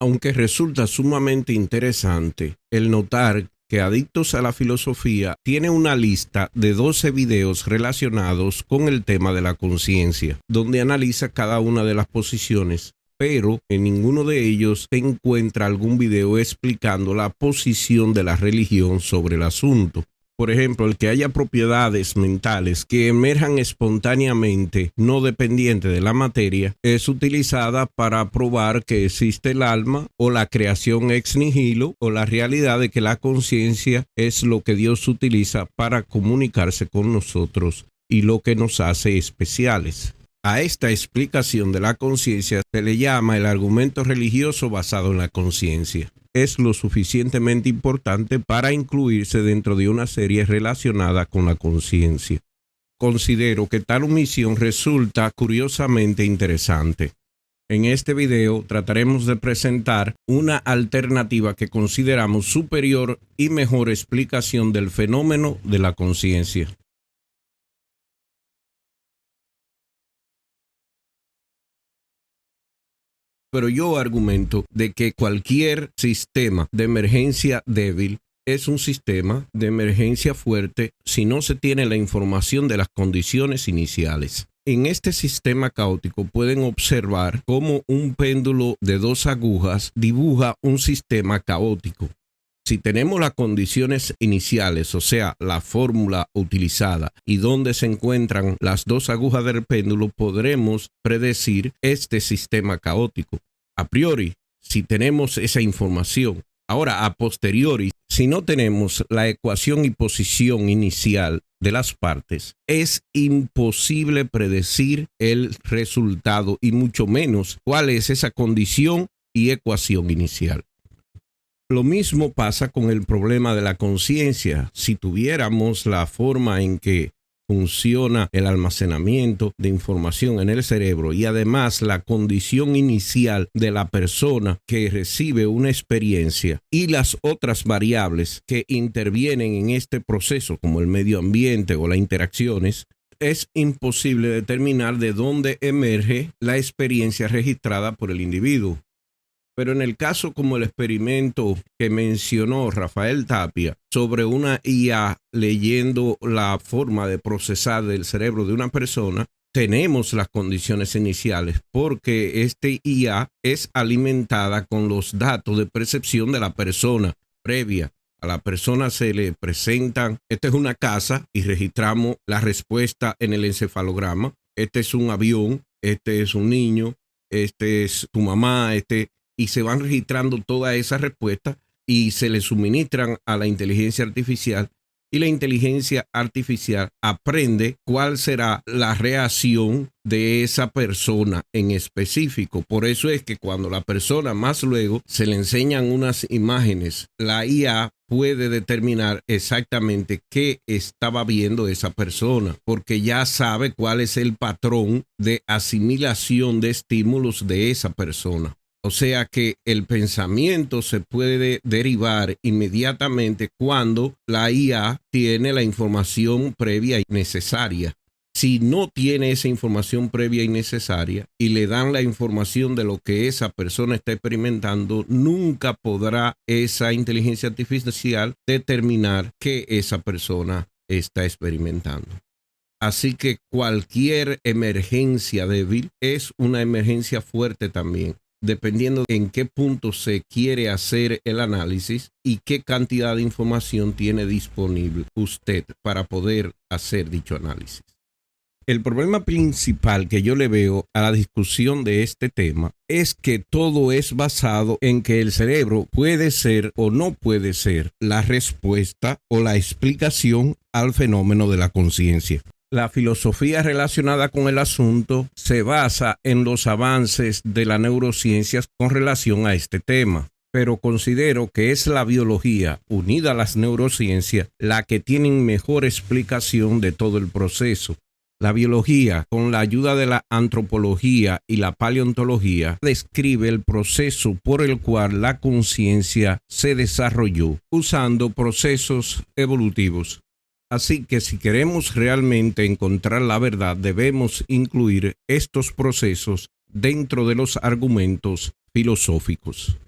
Aunque resulta sumamente interesante el notar que Adictos a la Filosofía tiene una lista de 12 videos relacionados con el tema de la conciencia, donde analiza cada una de las posiciones, pero en ninguno de ellos se encuentra algún video explicando la posición de la religión sobre el asunto. Por ejemplo, el que haya propiedades mentales que emerjan espontáneamente, no dependiente de la materia, es utilizada para probar que existe el alma o la creación ex nihilo o la realidad de que la conciencia es lo que Dios utiliza para comunicarse con nosotros y lo que nos hace especiales. A esta explicación de la conciencia se le llama el argumento religioso basado en la conciencia. Es lo suficientemente importante para incluirse dentro de una serie relacionada con la conciencia. Considero que tal omisión resulta curiosamente interesante. En este video trataremos de presentar una alternativa que consideramos superior y mejor explicación del fenómeno de la conciencia. Pero yo argumento de que cualquier sistema de emergencia débil es un sistema de emergencia fuerte si no se tiene la información de las condiciones iniciales. En este sistema caótico pueden observar cómo un péndulo de 2 agujas dibuja un sistema caótico. Si tenemos las condiciones iniciales, o sea, la fórmula utilizada y dónde se encuentran las 2 agujas del péndulo, podremos predecir este sistema caótico. A priori, si tenemos esa información. Ahora, a posteriori, si no tenemos la ecuación y posición inicial de las partes, es imposible predecir el resultado y mucho menos cuál es esa condición y ecuación inicial. Lo mismo pasa con el problema de la conciencia. Si tuviéramos la forma en que funciona el almacenamiento de información en el cerebro y además la condición inicial de la persona que recibe una experiencia y las otras variables que intervienen en este proceso, como el medio ambiente o las interacciones, es imposible determinar de dónde emerge la experiencia registrada por el individuo. Pero en el caso como el experimento que mencionó Rafael Tapia sobre una IA leyendo la forma de procesar del cerebro de una persona, tenemos las condiciones iniciales porque este IA es alimentada con los datos de percepción de la persona previa. A la persona se le presentan, esta es una casa y registramos la respuesta en el encefalograma. Este es un avión, este es un niño, este es tu mamá, y se van registrando todas esas respuestas y se le suministran a la inteligencia artificial y la inteligencia artificial aprende cuál será la reacción de esa persona en específico. Por eso es que cuando la persona más luego se le enseñan unas imágenes, la IA puede determinar exactamente qué estaba viendo esa persona, porque ya sabe cuál es el patrón de asimilación de estímulos de esa persona. O sea que el pensamiento se puede derivar inmediatamente cuando la IA tiene la información previa y necesaria. Si no tiene esa información previa y necesaria y le dan la información de lo que esa persona está experimentando, nunca podrá esa inteligencia artificial determinar qué esa persona está experimentando. Así que cualquier emergencia débil es una emergencia fuerte también, dependiendo en qué punto se quiere hacer el análisis y qué cantidad de información tiene disponible usted para poder hacer dicho análisis. El problema principal que yo le veo a la discusión de este tema es que todo es basado en que el cerebro puede ser o no puede ser la respuesta o la explicación al fenómeno de la conciencia. La filosofía relacionada con el asunto se basa en los avances de las neurociencias con relación a este tema, pero considero que es la biología unida a las neurociencias la que tienen mejor explicación de todo el proceso. La biología, con la ayuda de la antropología y la paleontología, describe el proceso por el cual la conciencia se desarrolló, usando procesos evolutivos. Así que si queremos realmente encontrar la verdad, debemos incluir estos procesos dentro de los argumentos filosóficos.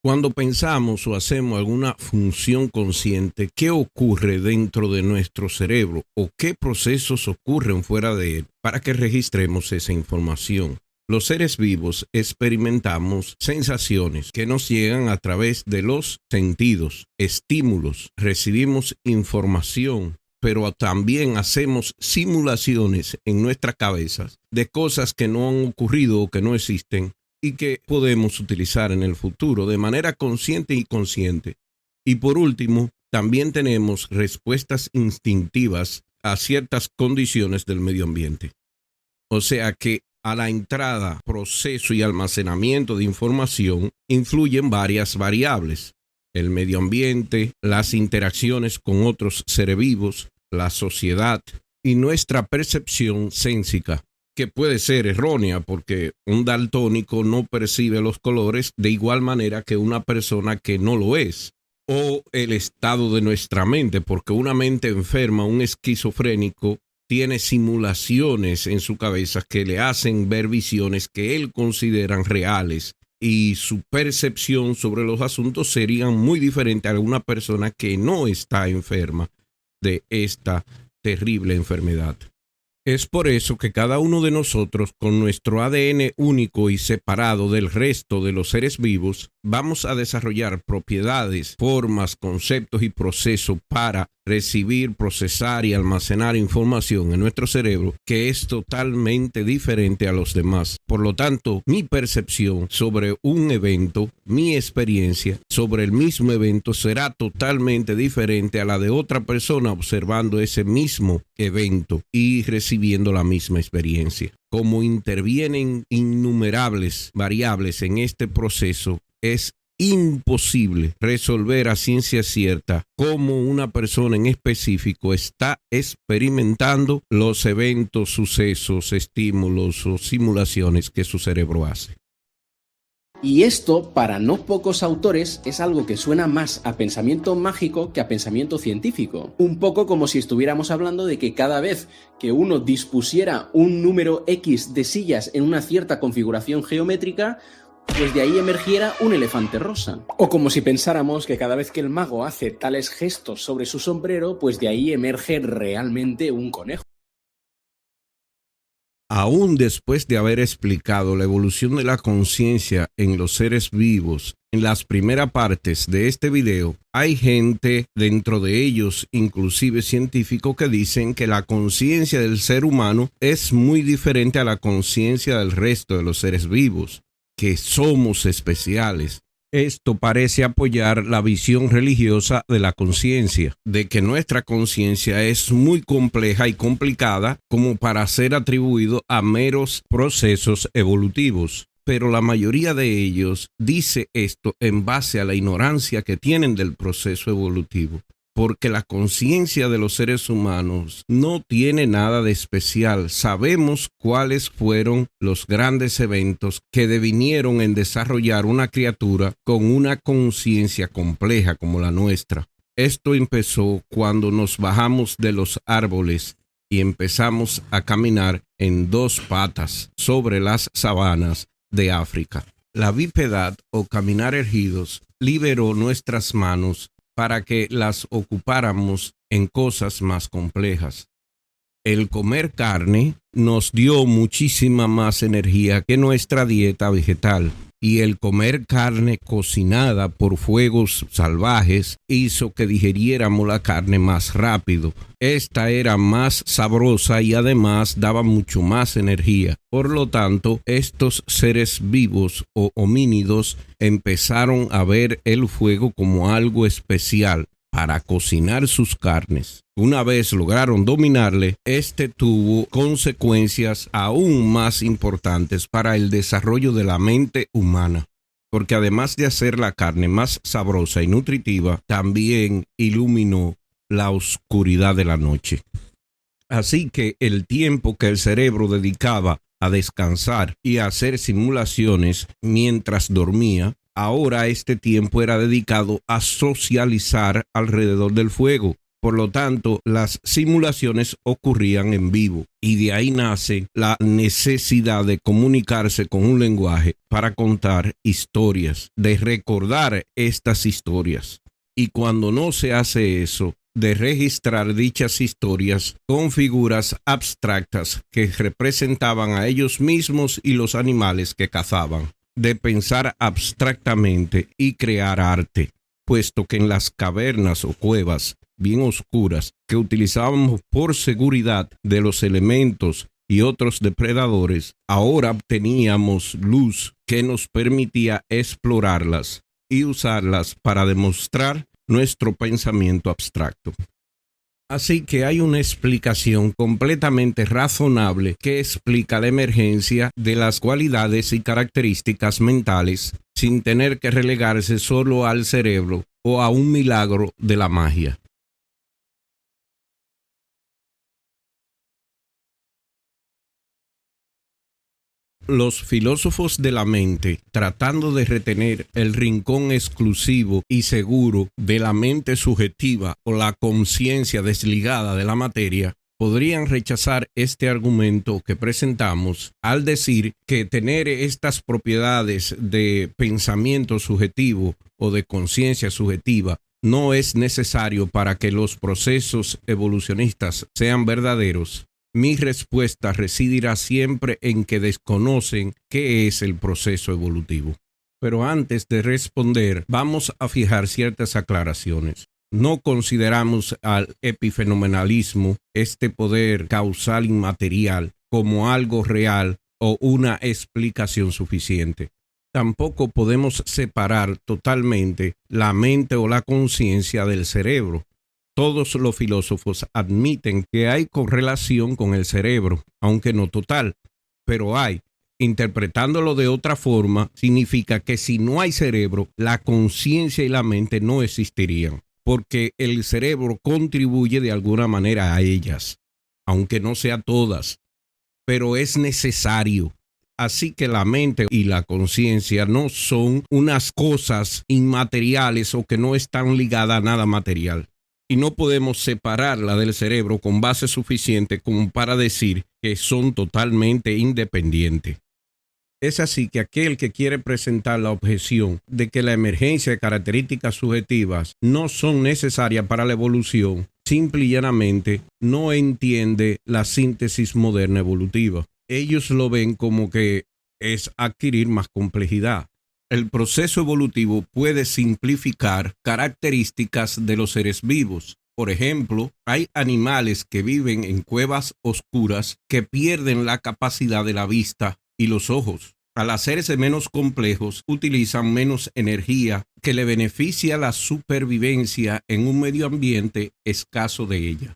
Cuando pensamos o hacemos alguna función consciente, ¿qué ocurre dentro de nuestro cerebro o qué procesos ocurren fuera de él para que registremos esa información? Los seres vivos experimentamos sensaciones que nos llegan a través de los sentidos, estímulos, recibimos información, pero también hacemos simulaciones en nuestras cabezas de cosas que no han ocurrido o que no existen y que podemos utilizar en el futuro de manera consciente y inconsciente. Y por último, también tenemos respuestas instintivas a ciertas condiciones del medio ambiente. O sea que a la entrada, proceso y almacenamiento de información influyen varias variables: el medio ambiente, las interacciones con otros seres vivos, la sociedad y nuestra percepción sénsica, que puede ser errónea porque un daltónico no percibe los colores de igual manera que una persona que no lo es. O el estado de nuestra mente, porque una mente enferma, un esquizofrénico, tiene simulaciones en su cabeza que le hacen ver visiones que él considera reales y su percepción sobre los asuntos sería muy diferente a una persona que no está enferma de esta terrible enfermedad. Es por eso que cada uno de nosotros, con nuestro ADN único y separado del resto de los seres vivos, vamos a desarrollar propiedades, formas, conceptos y procesos para recibir, procesar y almacenar información en nuestro cerebro que es totalmente diferente a los demás. Por lo tanto, mi percepción sobre un evento, mi experiencia sobre el mismo evento será totalmente diferente a la de otra persona observando ese mismo evento y recibiendo la misma experiencia. Como intervienen innumerables variables en este proceso, es imposible resolver a ciencia cierta cómo una persona en específico está experimentando los eventos, sucesos, estímulos o simulaciones que su cerebro hace. Y esto, para no pocos autores, es algo que suena más a pensamiento mágico que a pensamiento científico. Un poco como si estuviéramos hablando de que cada vez que uno dispusiera un número X de sillas en una cierta configuración geométrica, pues de ahí emergiera un elefante rosa. O como si pensáramos que cada vez que el mago hace tales gestos sobre su sombrero, pues de ahí emerge realmente un conejo. Aún después de haber explicado la evolución de la conciencia en los seres vivos en las primeras partes de este video, hay gente, dentro de ellos inclusive científicos, que dicen que la conciencia del ser humano es muy diferente a la conciencia del resto de los seres vivos, que somos especiales. Esto parece apoyar la visión religiosa de la conciencia, de que nuestra conciencia es muy compleja y complicada como para ser atribuido a meros procesos evolutivos. Pero la mayoría de ellos dice esto en base a la ignorancia que tienen del proceso evolutivo, porque la conciencia de los seres humanos no tiene nada de especial. Sabemos cuáles fueron los grandes eventos que devinieron en desarrollar una criatura con una conciencia compleja como la nuestra. Esto empezó cuando nos bajamos de los árboles y empezamos a caminar en dos patas sobre las sabanas de África. La bipedad o caminar erguidos liberó nuestras manos para que las ocupáramos en cosas más complejas. El comer carne nos dio muchísima más energía que nuestra dieta vegetal, y el comer carne cocinada por fuegos salvajes hizo que digeriéramos la carne más rápido. Esta era más sabrosa y además daba mucho más energía. Por lo tanto, estos seres vivos o homínidos empezaron a ver el fuego como algo especial para cocinar sus carnes. Una vez lograron dominarle, este tuvo consecuencias aún más importantes para el desarrollo de la mente humana, porque además de hacer la carne más sabrosa y nutritiva, también iluminó la oscuridad de la noche. Así que el tiempo que el cerebro dedicaba a descansar y a hacer simulaciones mientras dormía, ahora este tiempo era dedicado a socializar alrededor del fuego, Por lo tanto, las simulaciones ocurrían en vivo y de ahí nace la necesidad de comunicarse con un lenguaje para contar historias, de recordar estas historias. Y cuando no se hace eso, de registrar dichas historias con figuras abstractas que representaban a ellos mismos y los animales que cazaban, de pensar abstractamente y crear arte, puesto que en las cavernas o cuevas bien oscuras que utilizábamos por seguridad de los elementos y otros depredadores, ahora teníamos luz que nos permitía explorarlas y usarlas para demostrar nuestro pensamiento abstracto. Así que hay una explicación completamente razonable que explica la emergencia de las cualidades y características mentales sin tener que relegarse solo al cerebro o a un milagro de la magia. Los filósofos de la mente, tratando de retener el rincón exclusivo y seguro de la mente subjetiva o la conciencia desligada de la materia, podrían rechazar este argumento que presentamos al decir que tener estas propiedades de pensamiento subjetivo o de conciencia subjetiva no es necesario para que los procesos evolucionistas sean verdaderos. Mi respuesta residirá siempre en que desconocen qué es el proceso evolutivo. Pero antes de responder, vamos a fijar ciertas aclaraciones. No consideramos al epifenomenalismo, este poder causal inmaterial, como algo real o una explicación suficiente. Tampoco podemos separar totalmente la mente o la conciencia del cerebro. Todos los filósofos admiten que hay correlación con el cerebro, aunque no total, pero hay. Interpretándolo de otra forma, significa que si no hay cerebro, la conciencia y la mente no existirían, porque el cerebro contribuye de alguna manera a ellas, aunque no sea todas, pero es necesario. Así que la mente y la conciencia no son unas cosas inmateriales o que no están ligadas a nada material. Y no podemos separarla del cerebro con base suficiente como para decir que son totalmente independientes. Es así que aquel que quiere presentar la objeción de que la emergencia de características subjetivas no son necesarias para la evolución, simple y llanamente no entiende la síntesis moderna evolutiva. Ellos lo ven como que es adquirir más complejidad. El proceso evolutivo puede simplificar características de los seres vivos. Por ejemplo, hay animales que viven en cuevas oscuras que pierden la capacidad de la vista y los ojos. Al hacerse menos complejos, utilizan menos energía que le beneficia la supervivencia en un medio ambiente escaso de ella.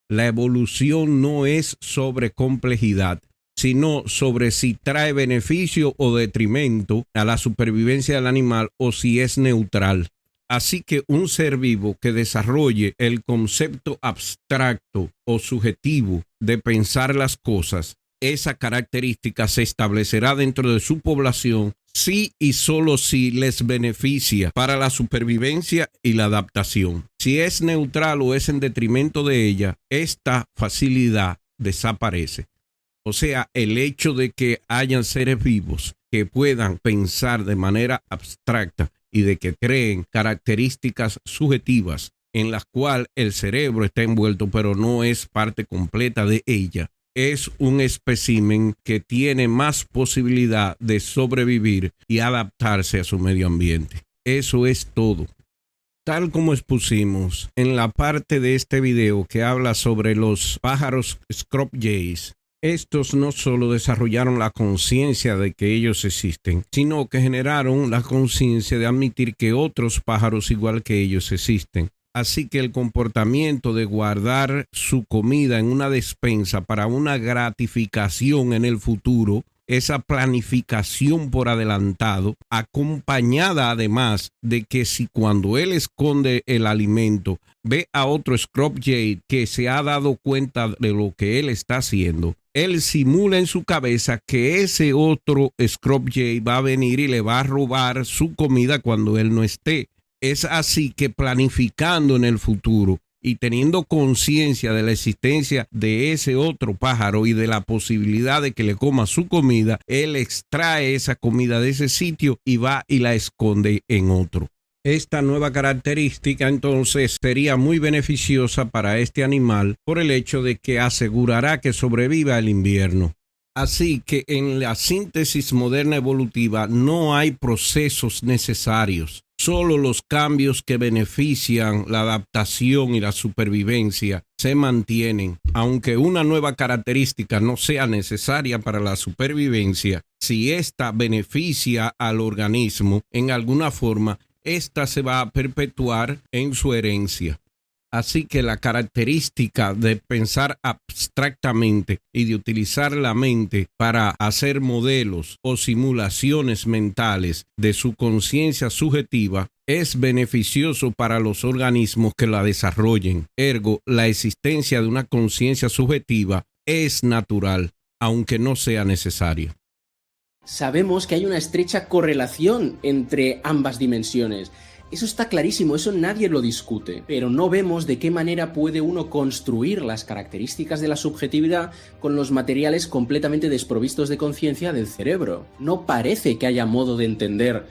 La evolución no es sobre complejidad, sino sobre si trae beneficio o detrimento a la supervivencia del animal o si es neutral. Así que un ser vivo que desarrolle el concepto abstracto o subjetivo de pensar las cosas, esa característica se establecerá dentro de su población si y solo si les beneficia para la supervivencia y la adaptación. Si es neutral o es en detrimento de ella, esta facilidad desaparece. O sea, el hecho de que hayan seres vivos que puedan pensar de manera abstracta y de que creen características subjetivas en las cuales el cerebro está envuelto pero no es parte completa de ella, es un espécimen que tiene más posibilidad de sobrevivir y adaptarse a su medio ambiente. Eso es todo. Tal como expusimos en la parte de este video que habla sobre los pájaros Scrub Jays, estos no solo desarrollaron la conciencia de que ellos existen, sino que generaron la conciencia de admitir que otros pájaros igual que ellos existen. Así que el comportamiento de guardar su comida en una despensa para una gratificación en el futuro, esa planificación por adelantado, acompañada además de que si cuando él esconde el alimento ve a otro Scrub Jay que se ha dado cuenta de lo que él está haciendo, él simula en su cabeza que ese otro Scrub Jay va a venir y le va a robar su comida cuando él no esté. Es así que planificando en el futuro, y teniendo conciencia de la existencia de ese otro pájaro y de la posibilidad de que le coma su comida, él extrae esa comida de ese sitio y va y la esconde en otro. Esta nueva característica entonces sería muy beneficiosa para este animal por el hecho de que asegurará que sobreviva el invierno. Así que en la síntesis moderna evolutiva no hay procesos necesarios, solo los cambios que benefician la adaptación y la supervivencia se mantienen. Aunque una nueva característica no sea necesaria para la supervivencia, si ésta beneficia al organismo en alguna forma, ésta se va a perpetuar en su herencia. Así que la característica de pensar abstractamente y de utilizar la mente para hacer modelos o simulaciones mentales de su conciencia subjetiva es beneficioso para los organismos que la desarrollen. Ergo, la existencia de una conciencia subjetiva es natural, aunque no sea necesaria. Sabemos que hay una estrecha correlación entre ambas dimensiones. Eso está clarísimo, eso nadie lo discute, pero no vemos de qué manera puede uno construir las características de la subjetividad con los materiales completamente desprovistos de conciencia del cerebro. No parece que haya modo de entender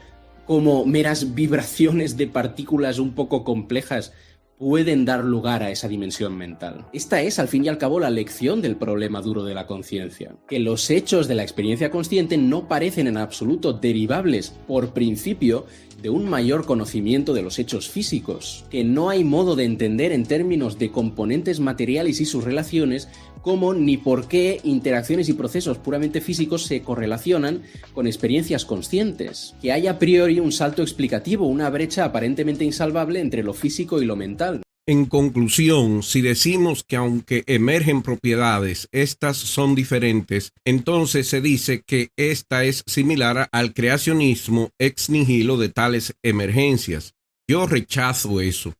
cómo meras vibraciones de partículas un poco complejas pueden dar lugar a esa dimensión mental. Esta es, al fin y al cabo, la lección del problema duro de la conciencia, que los hechos de la experiencia consciente no parecen en absoluto derivables, por principio, de un mayor conocimiento de los hechos físicos, que no hay modo de entender en términos de componentes materiales y sus relaciones cómo ni por qué interacciones y procesos puramente físicos se correlacionan con experiencias conscientes, que hay a priori un salto explicativo, una brecha aparentemente insalvable entre lo físico y lo mental. En conclusión, si decimos que aunque emergen propiedades, estas son diferentes, entonces se dice que esta es similar al creacionismo ex nihilo de tales emergencias. Yo rechazo eso,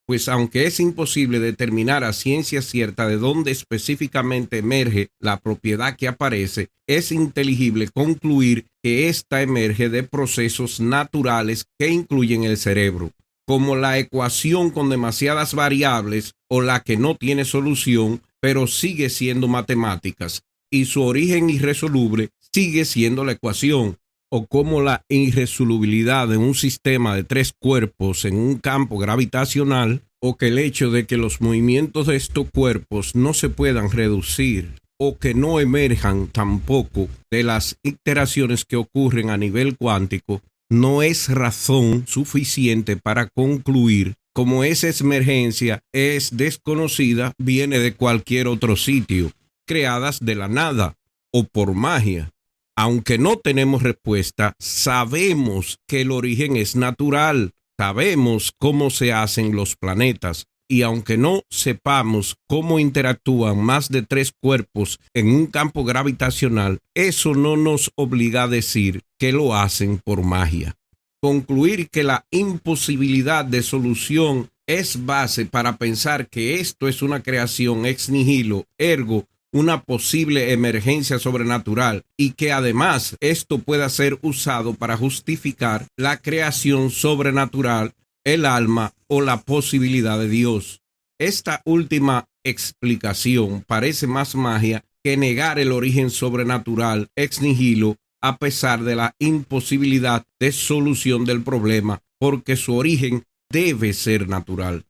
pues aunque es imposible determinar a ciencia cierta de dónde específicamente emerge la propiedad que aparece, es inteligible concluir que ésta emerge de procesos naturales que incluyen el cerebro, como la ecuación con demasiadas variables o la que no tiene solución, pero sigue siendo matemáticas, y su origen irresoluble sigue siendo la ecuación, o como la irresolubilidad de un sistema de 3 cuerpos en un campo gravitacional, o que el hecho de que los movimientos de estos cuerpos no se puedan reducir, o que no emerjan tampoco de las iteraciones que ocurren a nivel cuántico, no es razón suficiente para concluir como esa emergencia es desconocida, viene de cualquier otro sitio, creadas de la nada o por magia. Aunque no tenemos respuesta, sabemos que el origen es natural, sabemos cómo se hacen los planetas, y aunque no sepamos cómo interactúan más de 3 cuerpos en un campo gravitacional, eso no nos obliga a decir que lo hacen por magia. Concluir que la imposibilidad de solución es base para pensar que esto es una creación ex nihilo, ergo una posible emergencia sobrenatural, y que además esto pueda ser usado para justificar la creación sobrenatural, el alma o la posibilidad de Dios. Esta última explicación parece más magia que negar el origen sobrenatural ex nihilo, a pesar de la imposibilidad de solución del problema, porque su origen debe ser natural.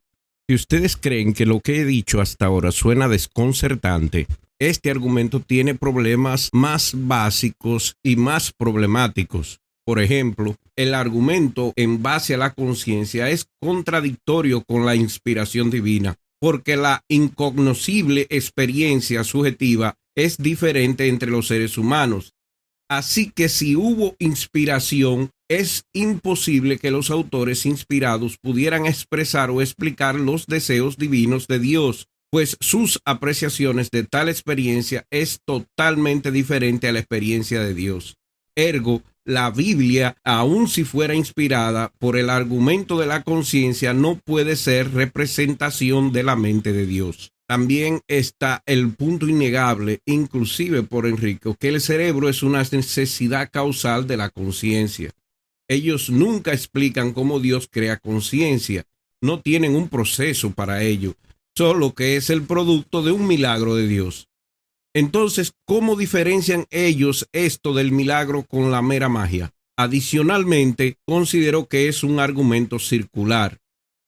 Si ustedes creen que lo que he dicho hasta ahora suena desconcertante, este argumento tiene problemas más básicos y más problemáticos. Por ejemplo, el argumento en base a la conciencia es contradictorio con la inspiración divina, porque la incognoscible experiencia subjetiva es diferente entre los seres humanos. Así que si hubo inspiración, es imposible que los autores inspirados pudieran expresar o explicar los deseos divinos de Dios, pues sus apreciaciones de tal experiencia es totalmente diferente a la experiencia de Dios. Ergo, la Biblia, aun si fuera inspirada por el argumento de la conciencia, no puede ser representación de la mente de Dios. También está el punto innegable, inclusive por Enrico, que el cerebro es una necesidad causal de la conciencia. Ellos nunca explican cómo Dios crea conciencia, no tienen un proceso para ello, solo que es el producto de un milagro de Dios. Entonces, ¿cómo diferencian ellos esto del milagro con la mera magia? Adicionalmente, considero que es un argumento circular.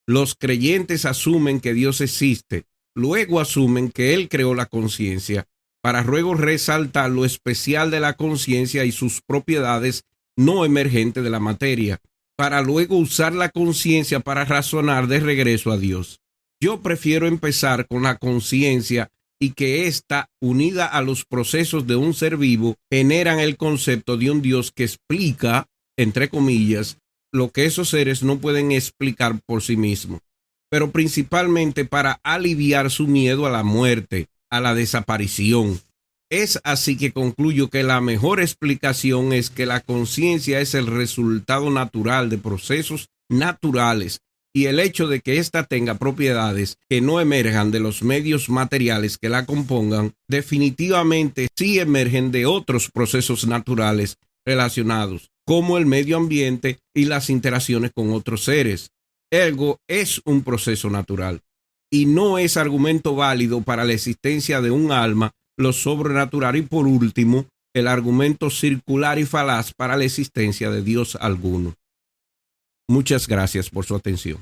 Los creyentes asumen que Dios existe, luego asumen que Él creó la conciencia, para luego resaltar lo especial de la conciencia y sus propiedades no emergentes de la materia, para luego usar la conciencia para razonar de regreso a Dios. Yo prefiero empezar con la conciencia y que ésta, unida a los procesos de un ser vivo, generan el concepto de un Dios que explica, entre comillas, lo que esos seres no pueden explicar por sí mismos, pero principalmente para aliviar su miedo a la muerte, a la desaparición. Es así que concluyo que la mejor explicación es que la conciencia es el resultado natural de procesos naturales y el hecho de que ésta tenga propiedades que no emerjan de los medios materiales que la compongan, definitivamente sí emergen de otros procesos naturales relacionados, como el medio ambiente y las interacciones con otros seres. Ergo, es un proceso natural y no es argumento válido para la existencia de un alma, lo sobrenatural y, por último, el argumento circular y falaz para la existencia de Dios alguno. Muchas gracias por su atención.